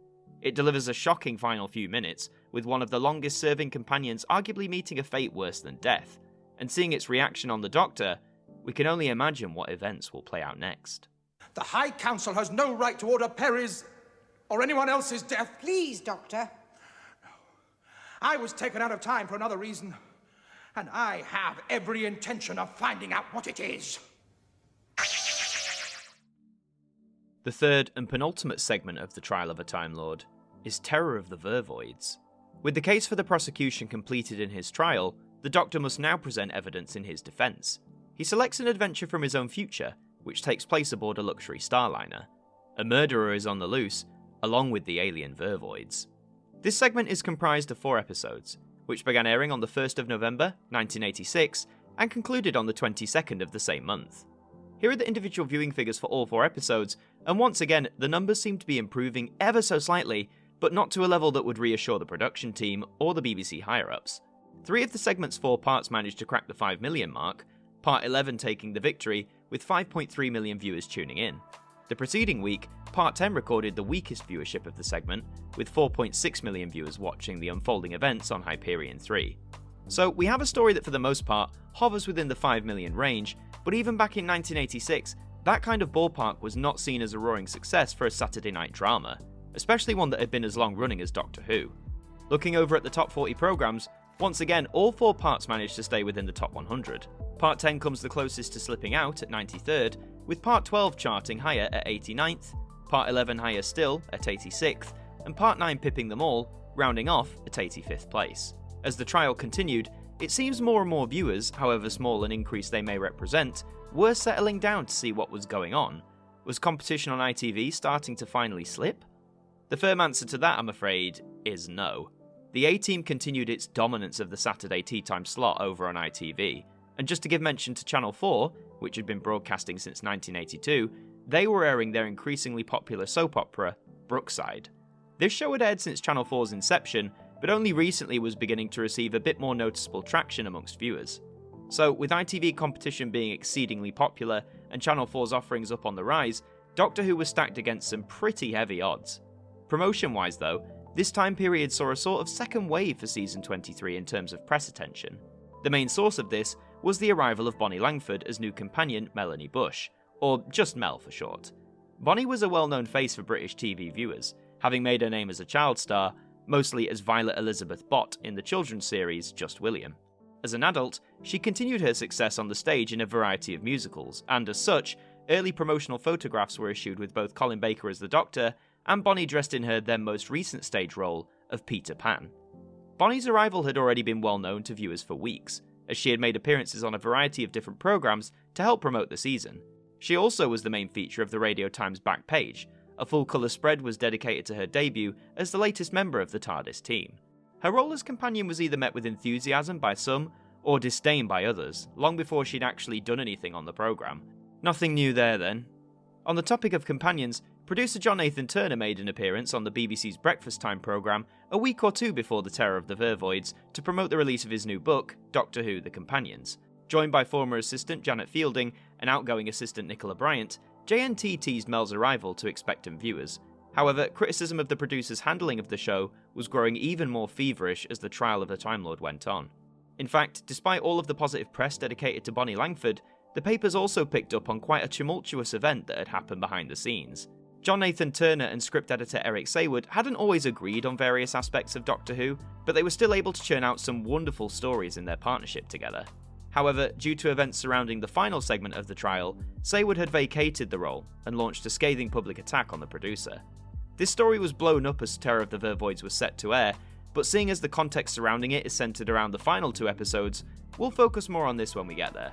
It delivers a shocking final few minutes, with one of the longest serving companions arguably meeting a fate worse than death, and seeing its reaction on the Doctor, we can only imagine what events will play out next. The High Council has no right to order Perry's or anyone else's death. Please, Doctor. I was taken out of time for another reason, and I have every intention of finding out what it is. The third and penultimate segment of the trial of a Time Lord is Terror of the Vervoids. With the case for the prosecution completed in his trial, the Doctor must now present evidence in his defence. He selects an adventure from his own future, which takes place aboard a luxury starliner. A murderer is on the loose, along with the alien Vervoids. This segment is comprised of 4 episodes, which began airing on the 1st of November, 1986, and concluded on the 22nd of the same month. Here are the individual viewing figures for all 4 episodes, and once again, the numbers seem to be improving ever so slightly, but not to a level that would reassure the production team or the BBC higher-ups. 3 of the segment's 4 parts managed to crack the 5 million mark, Part 11 taking the victory, with 5.3 million viewers tuning in. The preceding week, Part 10 recorded the weakest viewership of the segment, with 4.6 million viewers watching the unfolding events on Hyperion 3. So we have a story that for the most part hovers within the 5 million range, but even back in 1986, that kind of ballpark was not seen as a roaring success for a Saturday night drama, especially one that had been as long running as Doctor Who. Looking over at the top 40 programmes, once again all 4 parts managed to stay within the top 100. Part 10 comes the closest to slipping out at 93rd, with Part 12 charting higher at 89th, Part 11 higher still at 86th, and Part 9 pipping them all, rounding off at 85th place. As the trial continued, it seems more and more viewers, however small an increase they may represent, were settling down to see what was going on. Was competition on ITV starting to finally slip? The firm answer to that, I'm afraid, is no. The A-Team continued its dominance of the Saturday tea time slot over on ITV, and just to give mention to Channel 4, which had been broadcasting since 1982, they were airing their increasingly popular soap opera, Brookside. This show had aired since Channel 4's inception, but only recently was beginning to receive a bit more noticeable traction amongst viewers. So, with ITV competition being exceedingly popular and Channel 4's offerings up on the rise, Doctor Who was stacked against some pretty heavy odds. Promotion-wise though, this time period saw a sort of second wave for season 23 in terms of press attention. The main source of this was the arrival of Bonnie Langford as new companion Melanie Bush, or just Mel for short. Bonnie was a well-known face for British TV viewers, having made her name as a child star, mostly as Violet Elizabeth Bott in the children's series Just William. As an adult, she continued her success on the stage in a variety of musicals, and as such, early promotional photographs were issued with both Colin Baker as the Doctor, and Bonnie dressed in her then most recent stage role of Peter Pan. Bonnie's arrival had already been well known to viewers for weeks, as she had made appearances on a variety of different programmes to help promote the season. She also was the main feature of the Radio Times back page. A full-colour spread was dedicated to her debut as the latest member of the TARDIS team. Her role as companion was either met with enthusiasm by some, or disdain by others, long before she'd actually done anything on the programme. Nothing new there then. On the topic of companions, producer John Nathan Turner made an appearance on the BBC's Breakfast Time programme a week or 2 before the Terror of the Vervoids to promote the release of his new book, Doctor Who: The Companions. Joined by former assistant Janet Fielding and outgoing assistant Nicola Bryant, JNT teased Mel's arrival to expectant viewers. However, criticism of the producer's handling of the show was growing even more feverish as the trial of the Time Lord went on. In fact, despite all of the positive press dedicated to Bonnie Langford, the papers also picked up on quite a tumultuous event that had happened behind the scenes. John Nathan Turner and script editor Eric Saywood hadn't always agreed on various aspects of Doctor Who, but they were still able to churn out some wonderful stories in their partnership together. However, due to events surrounding the final segment of the trial, Saywood had vacated the role and launched a scathing public attack on the producer. This story was blown up as Terror of the Vervoids was set to air, but seeing as the context surrounding it is centred around the final 2 episodes, we'll focus more on this when we get there.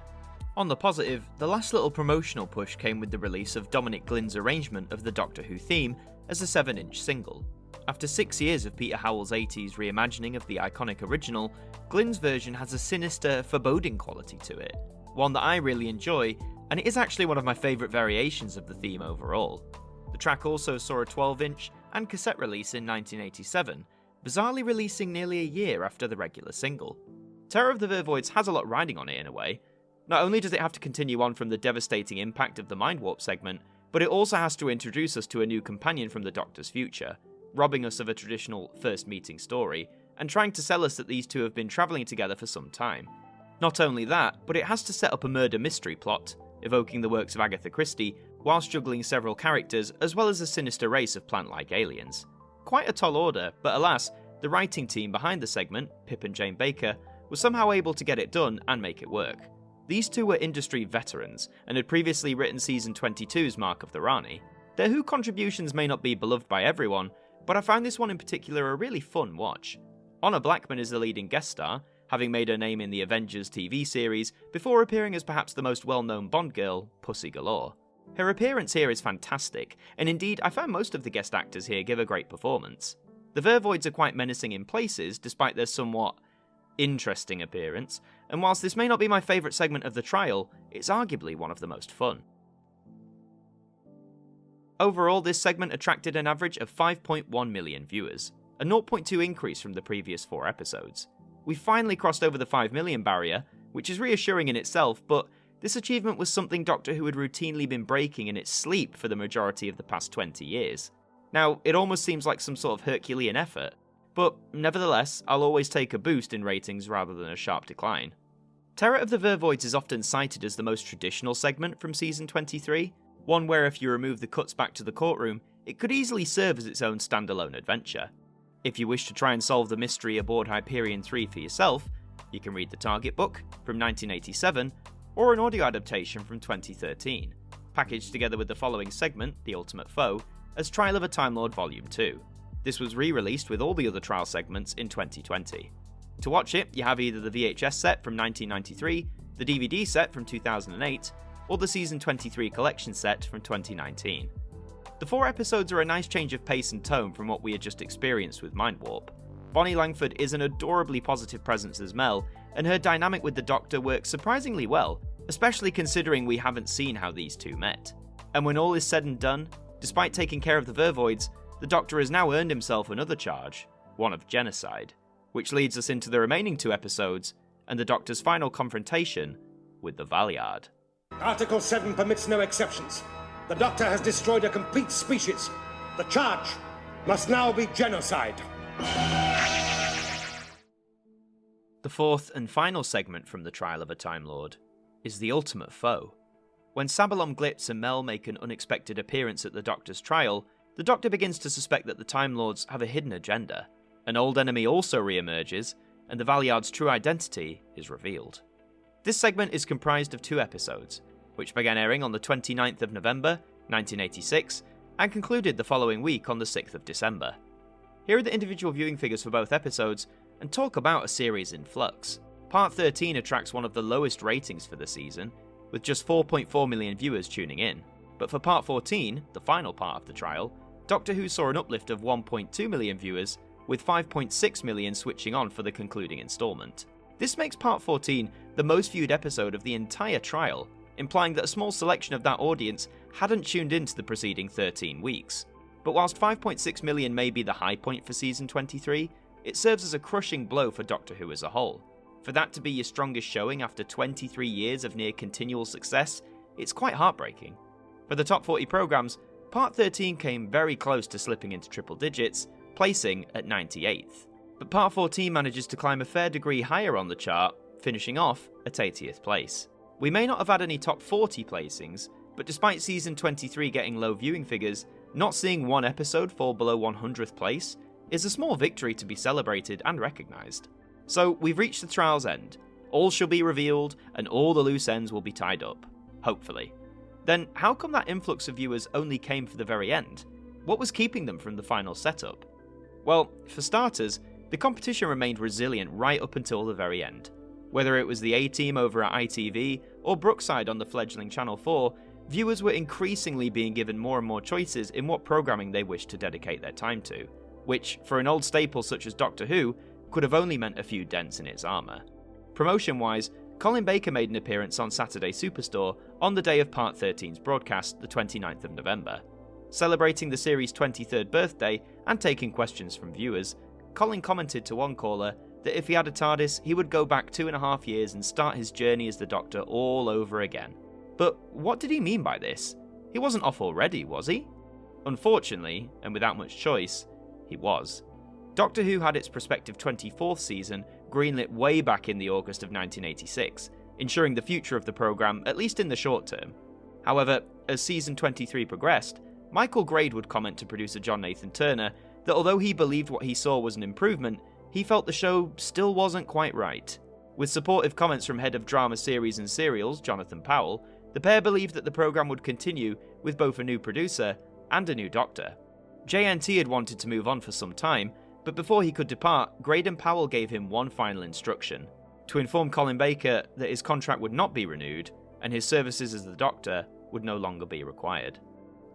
On the positive, the last little promotional push came with the release of Dominic Glynn's arrangement of the Doctor Who theme as a 7-inch single. After 6 years of Peter Howell's 80s reimagining of the iconic original, Glynn's version has a sinister, foreboding quality to it, one that I really enjoy, and it is actually one of my favourite variations of the theme overall. The track also saw a 12-inch and cassette release in 1987, bizarrely releasing nearly a year after the regular single. Terror of the Vervoids has a lot riding on it in a way. Not only does it have to continue on from the devastating impact of the Mindwarp segment, but it also has to introduce us to a new companion from the Doctor's future, robbing us of a traditional first meeting story, and trying to sell us that these two have been travelling together for some time. Not only that, but it has to set up a murder mystery plot, evoking the works of Agatha Christie, whilst juggling several characters as well as a sinister race of plant-like aliens. Quite a tall order, but alas, the writing team behind the segment, Pip and Jane Baker, was somehow able to get it done and make it work. These two were industry veterans, and had previously written Season 22's Mark of the Rani. Their Who contributions may not be beloved by everyone, but I found this one in particular a really fun watch. Honor Blackman is the leading guest star, having made her name in the Avengers TV series before appearing as perhaps the most well-known Bond girl, Pussy Galore. Her appearance here is fantastic, and indeed I found most of the guest actors here give a great performance. The Vervoids are quite menacing in places, despite their somewhat interesting appearance, and whilst this may not be my favourite segment of the trial, it's arguably one of the most fun. Overall, this segment attracted an average of 5.1 million viewers, a 0.2 increase from the previous 4 episodes. We finally crossed over the 5 million barrier, which is reassuring in itself, but this achievement was something Doctor Who had routinely been breaking in its sleep for the majority of the past 20 years. Now, it almost seems like some sort of Herculean effort, but nevertheless, I'll always take a boost in ratings rather than a sharp decline. Terror of the Vervoids is often cited as the most traditional segment from Season 23, one where if you remove the cuts back to the courtroom, it could easily serve as its own standalone adventure. If you wish to try and solve the mystery aboard Hyperion 3 for yourself, you can read the Target book from 1987, or an audio adaptation from 2013, packaged together with the following segment, The Ultimate Foe, as Trial of a Time Lord Volume 2. This was re-released with all the other trial segments in 2020. To watch it, you have either the VHS set from 1993, the DVD set from 2008, or the Season 23 collection set from 2019. The 4 episodes are a nice change of pace and tone from what we had just experienced with Mindwarp. Bonnie Langford is an adorably positive presence as Mel, and her dynamic with the Doctor works surprisingly well, especially considering we haven't seen how these two met. And when all is said and done, despite taking care of the Vervoids, the Doctor has now earned himself another charge, one of genocide, which leads us into the remaining 2 episodes, and the Doctor's final confrontation with the Valeyard. Article 7 permits no exceptions. The Doctor has destroyed a complete species. The charge must now be genocide. The 4th and final segment from the Trial of a Time Lord is The Ultimate Foe. When Sabalom Glitz and Mel make an unexpected appearance at the Doctor's trial, the Doctor begins to suspect that the Time Lords have a hidden agenda. An old enemy also re-emerges, and the Valeyard's true identity is revealed. This segment is comprised of 2 episodes, which began airing on the 29th of November, 1986, and concluded the following week on the 6th of December. Here are the individual viewing figures for both episodes, and talk about a series in flux. Part 13 attracts one of the lowest ratings for the season, with just 4.4 million viewers tuning in. But for Part 14, the final part of the trial, Doctor Who saw an uplift of 1.2 million viewers, with 5.6 million switching on for the concluding instalment. This makes Part 14 the most viewed episode of the entire trial, implying that a small selection of that audience hadn't tuned into the preceding 13 weeks. But whilst 5.6 million may be the high point for Season 23, it serves as a crushing blow for Doctor Who as a whole. For that to be your strongest showing after 23 years of near continual success, it's quite heartbreaking. For the top 40 programmes, Part 13 came very close to slipping into triple digits, placing at 98th. But Part 14 manages to climb a fair degree higher on the chart, finishing off at 80th place. We may not have had any top 40 placings, but despite Season 23 getting low viewing figures, not seeing one episode fall below 100th place is a small victory to be celebrated and recognised. So we've reached the trial's end. All shall be revealed, and all the loose ends will be tied up. Hopefully. Then how come that influx of viewers only came for the very end? What was keeping them from the final setup? Well, for starters, the competition remained resilient right up until the very end. Whether it was the A-Team over at ITV, or Brookside on the fledgling Channel 4, viewers were increasingly being given more and more choices in what programming they wished to dedicate their time to, which, for an old staple such as Doctor Who, could have only meant a few dents in its armour. Promotion-wise, Colin Baker made an appearance on Saturday Superstore on the day of Part 13's broadcast, the 29th of November. Celebrating the series' 23rd birthday and taking questions from viewers, Colin commented to one caller, that if he had a TARDIS, he would go back 2.5 years and start his journey as the Doctor all over again. But what did he mean by this? He wasn't off already, was he? Unfortunately, and without much choice, he was. Doctor Who had its prospective 24th season greenlit way back in the August of 1986, ensuring the future of the programme, at least in the short term. However, as season 23 progressed, Michael Grade would comment to producer John Nathan Turner that although he believed what he saw was an improvement, he felt the show still wasn't quite right. With supportive comments from head of drama series and serials, Jonathan Powell, the pair believed that the programme would continue with both a new producer and a new Doctor. JNT had wanted to move on for some time, but before he could depart, Grade and Powell gave him one final instruction: to inform Colin Baker that his contract would not be renewed, and his services as the Doctor would no longer be required.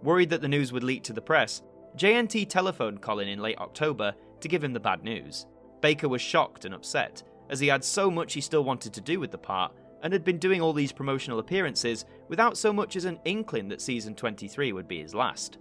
Worried that the news would leak to the press, JNT telephoned Colin in late October to give him the bad news. Baker was shocked and upset, as he had so much he still wanted to do with the part, and had been doing all these promotional appearances without so much as an inkling that season 23 would be his last.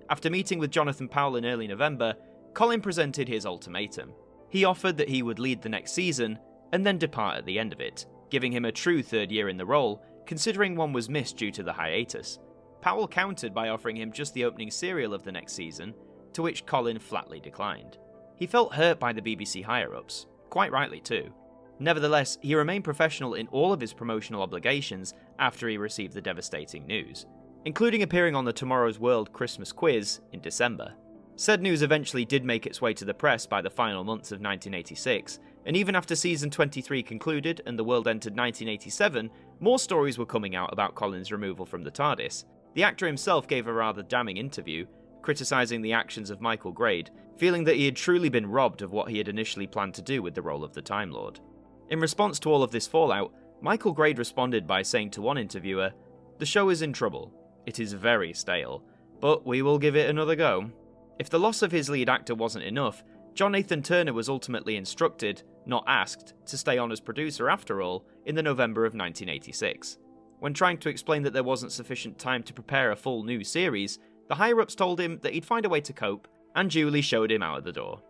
After meeting with Jonathan Powell in early November, Colin presented his ultimatum. He offered that he would lead the next season, and then depart at the end of it, giving him a true third year in the role, considering one was missed due to the hiatus. Powell countered by offering him just the opening serial of the next season, to which Colin flatly declined. He felt hurt by the BBC higher-ups, quite rightly too. Nevertheless, he remained professional in all of his promotional obligations after he received the devastating news, including appearing on the Tomorrow's World Christmas quiz in December. Said news eventually did make its way to the press by the final months of 1986, and even after season 23 concluded and the world entered 1987, more stories were coming out about Colin's removal from the TARDIS. The actor himself gave a rather damning interview, criticising the actions of Michael Grade, feeling that he had truly been robbed of what he had initially planned to do with the role of the Time Lord. In response to all of this fallout, Michael Grade responded by saying to one interviewer, "The show is in trouble. It is very stale, but we will give it another go." If the loss of his lead actor wasn't enough, John Nathan Turner was ultimately instructed, not asked, to stay on as producer after all in the November of 1986. When trying to explain that there wasn't sufficient time to prepare a full new series, the higher-ups told him that he'd find a way to cope, and duly showed him out of the door.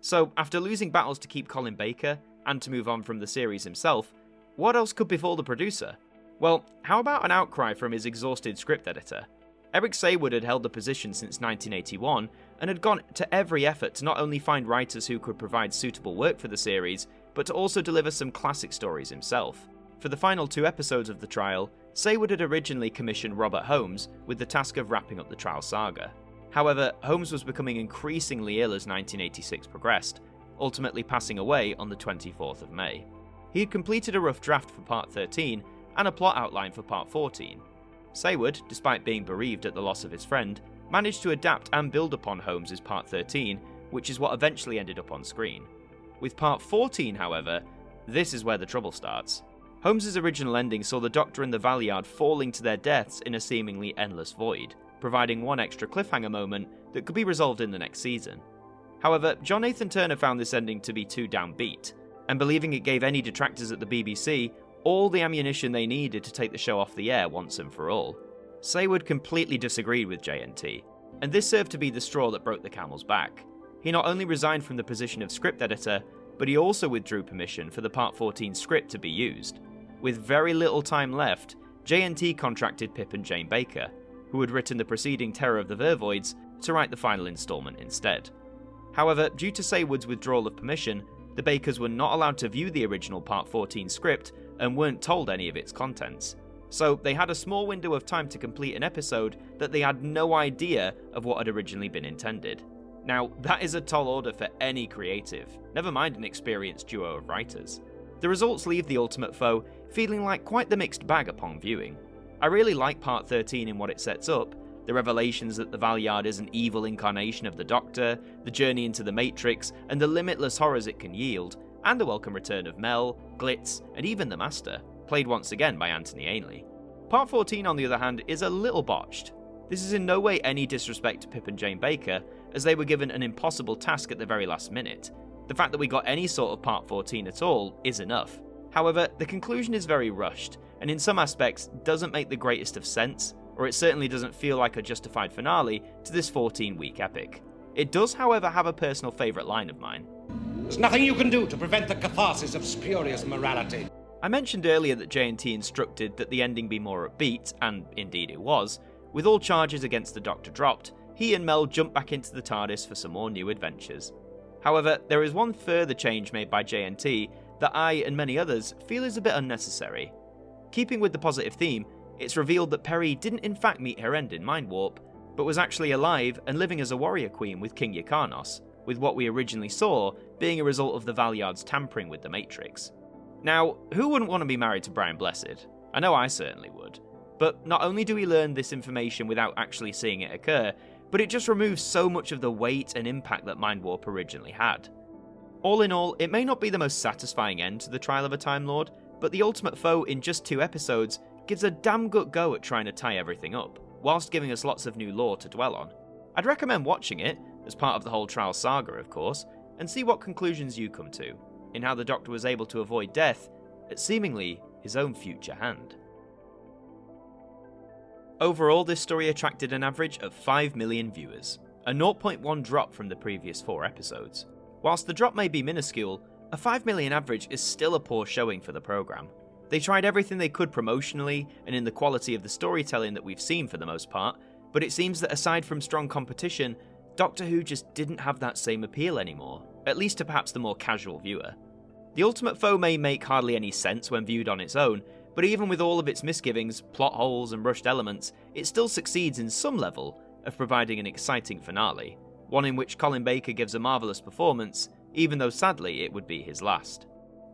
So, after losing battles to keep Colin Baker, and to move on from the series himself, what else could befall the producer? Well, how about an outcry from his exhausted script editor? Eric Saywood had held the position since 1981, and had gone to every effort to not only find writers who could provide suitable work for the series, but to also deliver some classic stories himself. For the final 2 episodes of the trial, Saywood had originally commissioned Robert Holmes with the task of wrapping up the trial saga. However, Holmes was becoming increasingly ill as 1986 progressed, ultimately passing away on the 24th of May. He had completed a rough draft for Part 13 and a plot outline for Part 14. Saywood, despite being bereaved at the loss of his friend, managed to adapt and build upon Holmes' Part 13, which is what eventually ended up on screen. With Part 14, however, this is where the trouble starts. Holmes' original ending saw the Doctor and the Valeyard falling to their deaths in a seemingly endless void, providing one extra cliffhanger moment that could be resolved in the next season. However, John Nathan Turner found this ending to be too downbeat, and believing it gave any detractors at the BBC all the ammunition they needed to take the show off the air once and for all. Saywood completely disagreed with JNT, and this served to be the straw that broke the camel's back. He not only resigned from the position of script editor, but he also withdrew permission for the Part 14 script to be used. With very little time left, JNT contracted Pip and Jane Baker, who had written the preceding Terror of the Vervoids, to write the final instalment instead. However, due to Saywood's withdrawal of permission, the Bakers were not allowed to view the original Part 14 script and weren't told any of its contents. So they had a small window of time to complete an episode that they had no idea of what had originally been intended. Now, that is a tall order for any creative, never mind an experienced duo of writers. The results leave The Ultimate Foe feeling like quite the mixed bag upon viewing. I really like Part 13 in what it sets up, the revelations that the Valeyard is an evil incarnation of the Doctor, the journey into the Matrix, and the limitless horrors it can yield, and the welcome return of Mel, Glitz, and even the Master, played once again by Anthony Ainley. Part 14, on the other hand, is a little botched. This is in no way any disrespect to Pip and Jane Baker, as they were given an impossible task at the very last minute. The fact that we got any sort of Part 14 at all is enough. However, the conclusion is very rushed, and in some aspects doesn't make the greatest of sense, or it certainly doesn't feel like a justified finale to this 14-week epic. It does, however, have a personal favourite line of mine. There's nothing you can do to prevent the catharsis of spurious morality. I mentioned earlier that J&T instructed that the ending be more upbeat, and indeed it was. With all charges against the Doctor dropped, he and Mel jump back into the TARDIS for some more new adventures. However, there is one further change made by J&T that I and many others feel is a bit unnecessary. Keeping with the positive theme, it's revealed that Peri didn't in fact meet her end in Mindwarp, but was actually alive and living as a warrior queen with King Yrcanos, with what we originally saw being a result of the Valyard's tampering with the Matrix. Now, who wouldn't want to be married to Brian Blessed? I know I certainly would. But not only do we learn this information without actually seeing it occur, but it just removes so much of the weight and impact that Mindwarp originally had. All in all, it may not be the most satisfying end to the Trial of a Time Lord, but the Ultimate Foe in just 2 episodes gives a damn good go at trying to tie everything up, whilst giving us lots of new lore to dwell on. I'd recommend watching it, as part of the whole Trial saga of course, and see what conclusions you come to, in how the Doctor was able to avoid death at seemingly his own future hand. Overall, this story attracted an average of 5 million viewers, a 0.1 drop from the previous 4 episodes. Whilst the drop may be minuscule, a 5 million average is still a poor showing for the programme. They tried everything they could promotionally and in the quality of the storytelling that we've seen for the most part, but it seems that aside from strong competition, Doctor Who just didn't have that same appeal anymore, at least to perhaps the more casual viewer. The Ultimate Foe may make hardly any sense when viewed on its own, but even with all of its misgivings, plot holes and rushed elements, it still succeeds in some level of providing an exciting finale, one in which Colin Baker gives a marvellous performance, even though sadly it would be his last.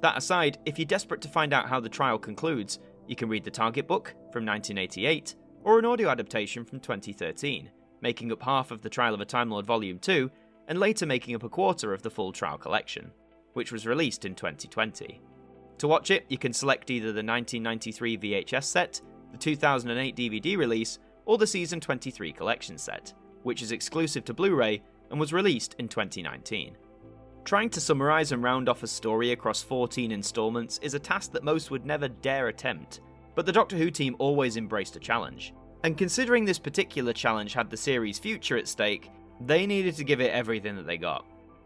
That aside, if you're desperate to find out how the trial concludes, you can read the Target book from 1988, or an audio adaptation from 2013, making up half of the Trial of a Time Lord Volume 2, and later making up a quarter of the full trial collection, which was released in 2020. To watch it, you can select either the 1993 VHS set, the 2008 DVD release, or the Season 23 collection set, which is exclusive to Blu-ray and was released in 2019. Trying to summarise and round off a story across 14 instalments is a task that most would never dare attempt, but the Doctor Who team always embraced a challenge. And considering this particular challenge had the series' future at stake, they needed to give it everything that they got.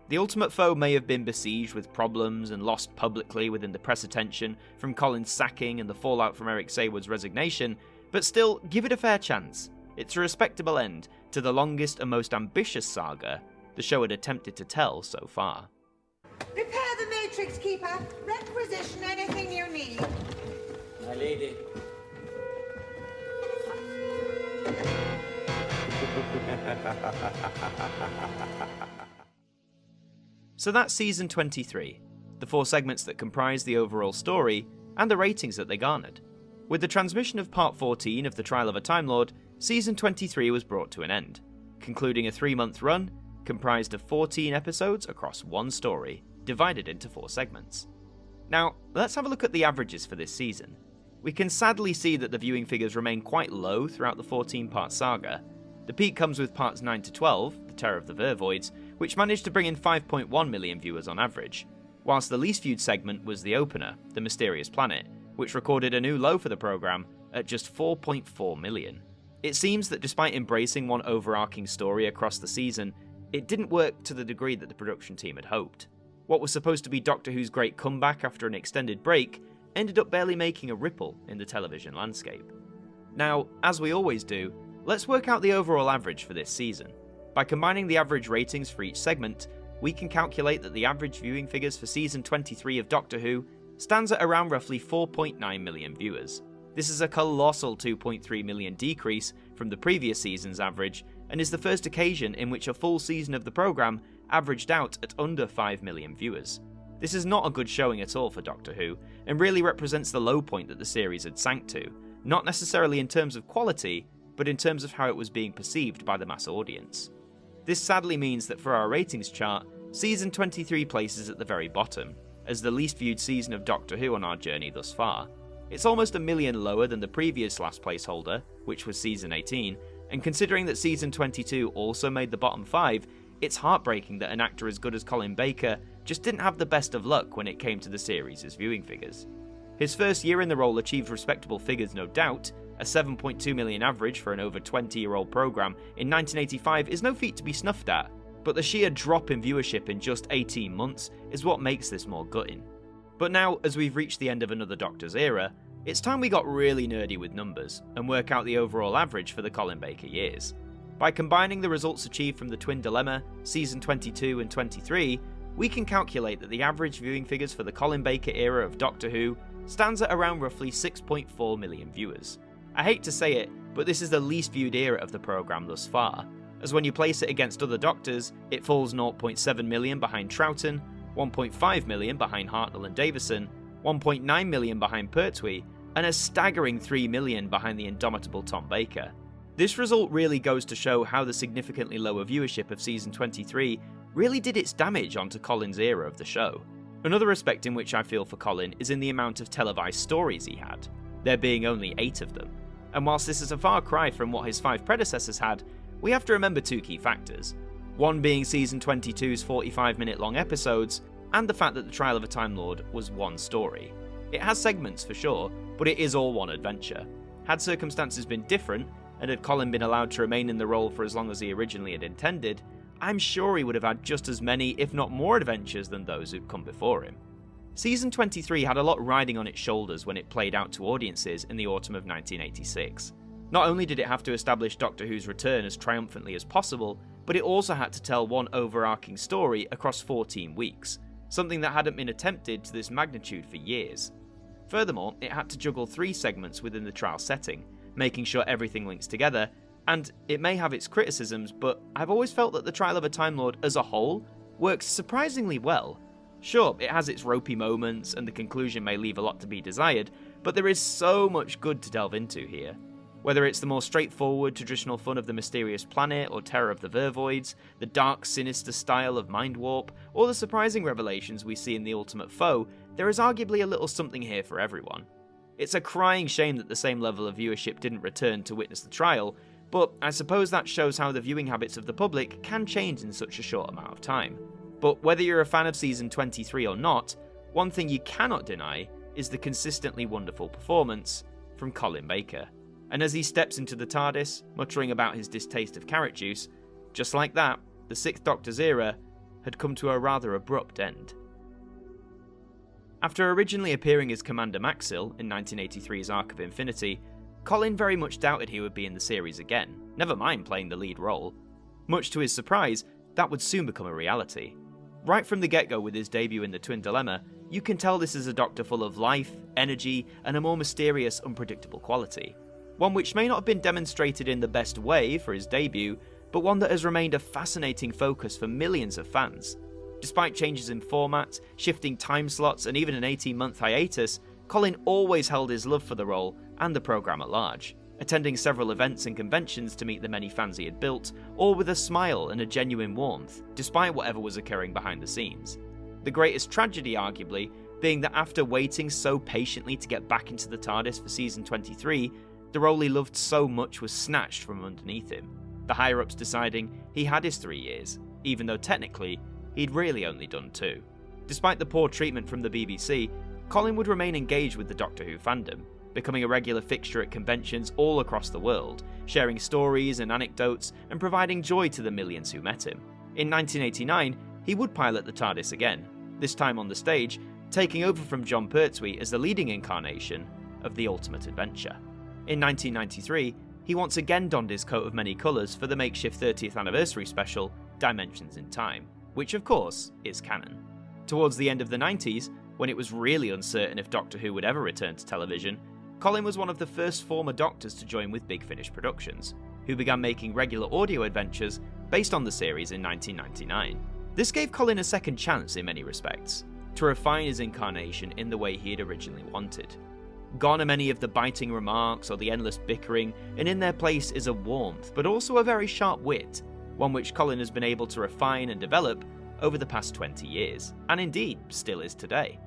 The Ultimate Foe may have been besieged with problems and lost publicly within the press attention from Colin's sacking and the fallout from Eric Saywood's resignation, but still, give it a fair chance. It's a respectable end to the longest and most ambitious saga the show had attempted to tell so far. Repair the Matrix, Keeper. Requisition anything you need. My lady. So that's Season 23, the 4 segments that comprise the overall story, and the ratings that they garnered. With the transmission of Part 14 of The Trial of a Time Lord, Season 23 was brought to an end, concluding a 3-month run comprised of 14 episodes across 1 story, divided into 4 segments. Now, let's have a look at the averages for this season. We can sadly see that the viewing figures remain quite low throughout the 14-part saga. The peak comes with parts 9 to 12, The Terror of the Vervoids, which managed to bring in 5.1 million viewers on average, whilst the least viewed segment was the opener, The Mysterious Planet, which recorded a new low for the programme at just 4.4 million. It seems that despite embracing one overarching story across the season, it didn't work to the degree that the production team had hoped. What was supposed to be Doctor Who's great comeback after an extended break ended up barely making a ripple in the television landscape. Now, as we always do, let's work out the overall average for this season. By combining the average ratings for each segment, we can calculate that the average viewing figures for Season 23 of Doctor Who stands at around roughly 4.9 million viewers. This is a colossal 2.3 million decrease from the previous season's average, and is the first occasion in which a full season of the programme averaged out at under 5 million viewers. This is not a good showing at all for Doctor Who, and really represents the low point that the series had sank to, not necessarily in terms of quality, but in terms of how it was being perceived by the mass audience. This sadly means that for our ratings chart, Season 23 places at the very bottom, as the least viewed season of Doctor Who on our journey thus far. It's almost 1 million lower than the previous last placeholder, which was Season 18, and considering that Season 22 also made the bottom 5, it's heartbreaking that an actor as good as Colin Baker just didn't have the best of luck when it came to the series' viewing figures. His first year in the role achieved respectable figures no doubt. A 7.2 million average for an over 20-year-old programme in 1985 is no feat to be snuffed at, but the sheer drop in viewership in just 18 months is what makes this more gutting. But now, as we've reached the end of another Doctor's era, it's time we got really nerdy with numbers and work out the overall average for the Colin Baker years. By combining the results achieved from the Twin Dilemma, Season 22 and 23, we can calculate that the average viewing figures for the Colin Baker era of Doctor Who stands at around roughly 6.4 million viewers. I hate to say it, but this is the least viewed era of the programme thus far, as when you place it against other Doctors, it falls 0.7 million behind Troughton, 1.5 million behind Hartnell and Davison, 1.9 million behind Pertwee, and a staggering 3 million behind the indomitable Tom Baker. This result really goes to show how the significantly lower viewership of Season 23 really did its damage onto Colin's era of the show. Another aspect in which I feel for Colin is in the amount of televised stories he had, there being only 8 of them. And whilst this is a far cry from what his 5 predecessors had, we have to remember 2 key factors. One being Season 22's 45-minute long episodes, and the fact that the Trial of a Time Lord was one story. It has segments for sure, but it is all one adventure. Had circumstances been different, and had Colin been allowed to remain in the role for as long as he originally had intended, I'm sure he would have had just as many, if not more adventures than those who'd come before him. Season 23 had a lot riding on its shoulders when it played out to audiences in the autumn of 1986. Not only did it have to establish Doctor Who's return as triumphantly as possible, but it also had to tell one overarching story across 14 weeks, something that hadn't been attempted to this magnitude for years. Furthermore, it had to juggle 3 segments within the trial setting, making sure everything links together, and it may have its criticisms, but I've always felt that the Trial of a Time Lord as a whole works surprisingly well. Sure, it has its ropey moments, and the conclusion may leave a lot to be desired, but there is so much good to delve into here. Whether it's the more straightforward traditional fun of the mysterious planet or terror of the Vervoids, the dark sinister style of Mindwarp, or the surprising revelations we see in the Ultimate Foe, there is arguably a little something here for everyone. It's a crying shame that the same level of viewership didn't return to witness the trial, but I suppose that shows how the viewing habits of the public can change in such a short amount of time. But whether you're a fan of Season 23 or not, one thing you cannot deny is the consistently wonderful performance from Colin Baker. And as he steps into the TARDIS, muttering about his distaste of carrot juice, just like that, the 6th Doctor's era had come to a rather abrupt end. After originally appearing as Commander Maxil in 1983's Arc of Infinity, Colin very much doubted he would be in the series again, never mind playing the lead role. Much to his surprise, that would soon become a reality. Right from the get-go with his debut in the Twin Dilemma, you can tell this is a Doctor full of life, energy, and a more mysterious, unpredictable quality. One which may not have been demonstrated in the best way for his debut, but one that has remained a fascinating focus for millions of fans. Despite changes in format, shifting time slots, and even an 18-month hiatus, Colin always held his love for the role and the programme at large, attending several events and conventions to meet the many fans he had built, all with a smile and a genuine warmth, despite whatever was occurring behind the scenes. The greatest tragedy, arguably, being that after waiting so patiently to get back into the TARDIS for Season 23, the role he loved so much was snatched from underneath him, the higher-ups deciding he had his 3 years, even though technically he'd really only done 2. Despite the poor treatment from the BBC, Colin would remain engaged with the Doctor Who fandom, becoming a regular fixture at conventions all across the world, sharing stories and anecdotes and providing joy to the millions who met him. In 1989, he would pilot the TARDIS again, this time on the stage, taking over from John Pertwee as the leading incarnation of the Ultimate Adventure. In 1993, he once again donned his coat of many colours for the makeshift 30th anniversary special, Dimensions in Time, which of course is canon. Towards the end of the 90s, when it was really uncertain if Doctor Who would ever return to television, Colin was one of the first former Doctors to join with Big Finish Productions, who began making regular audio adventures based on the series in 1999. This gave Colin a second chance in many respects, to refine his incarnation in the way he had originally wanted. Gone are many of the biting remarks or the endless bickering, and in their place is a warmth, but also a very sharp wit, one which Colin has been able to refine and develop over the past 20 years, and indeed still is today.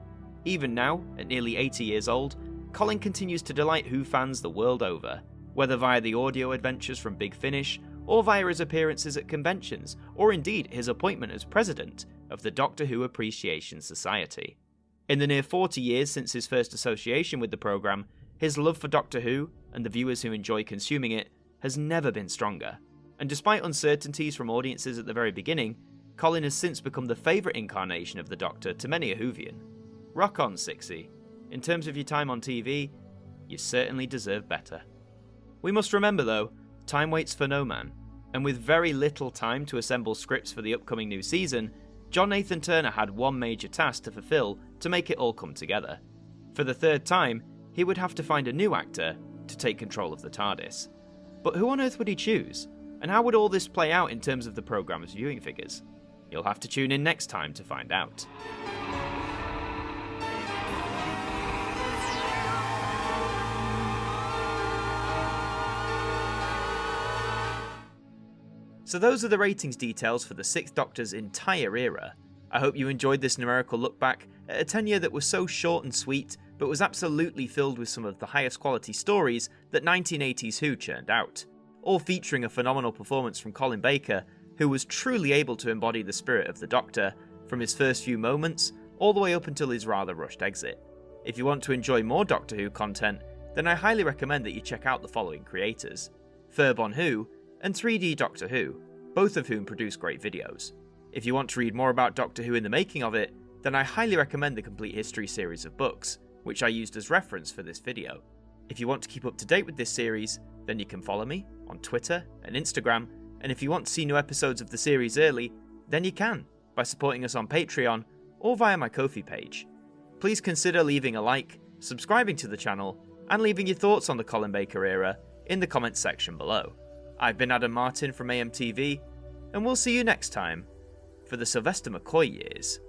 Even now, at nearly 80 years old, Colin continues to delight Who fans the world over, whether via the audio adventures from Big Finish, or via his appearances at conventions, or indeed his appointment as president of the Doctor Who Appreciation Society. In the near 40 years since his first association with the programme, his love for Doctor Who, and the viewers who enjoy consuming it, has never been stronger. and despite uncertainties from audiences at the very beginning, Colin has since become the favourite incarnation of the Doctor to many a Whovian. Rock on, Sixie. In terms of your time on TV, you certainly deserve better. We must remember though, time waits for no man, and with very little time to assemble scripts for the upcoming new season, John Nathan Turner had one major task to fulfill to make it all come together. For the third time, he would have to find a new actor to take control of the TARDIS. But who on earth would he choose? And how would all this play out in terms of the programme's viewing figures? You'll have to tune in next time to find out. So those are the ratings details for the Sixth Doctor's entire era. I hope you enjoyed this numerical look back at a tenure that was so short and sweet, but was absolutely filled with some of the highest quality stories that 1980s Who churned out, all featuring a phenomenal performance from Colin Baker, who was truly able to embody the spirit of the Doctor, from his first few moments, all the way up until his rather rushed exit. If you want to enjoy more Doctor Who content, then I highly recommend that you check out the following creators: Ferb on Who, and 3D Doctor Who, both of whom produce great videos. If you want to read more about Doctor Who in the making of it, then I highly recommend the Complete History series of books, which I used as reference for this video. If you want to keep up to date with this series, then you can follow me on Twitter and Instagram, and if you want to see new episodes of the series early, then you can, by supporting us on Patreon or via my Ko-fi page. Please consider leaving a like, subscribing to the channel, and leaving your thoughts on the Colin Baker era in the comments section below. I've been Adam Martyn from AMTV, and we'll see you next time for the Sylvester McCoy years.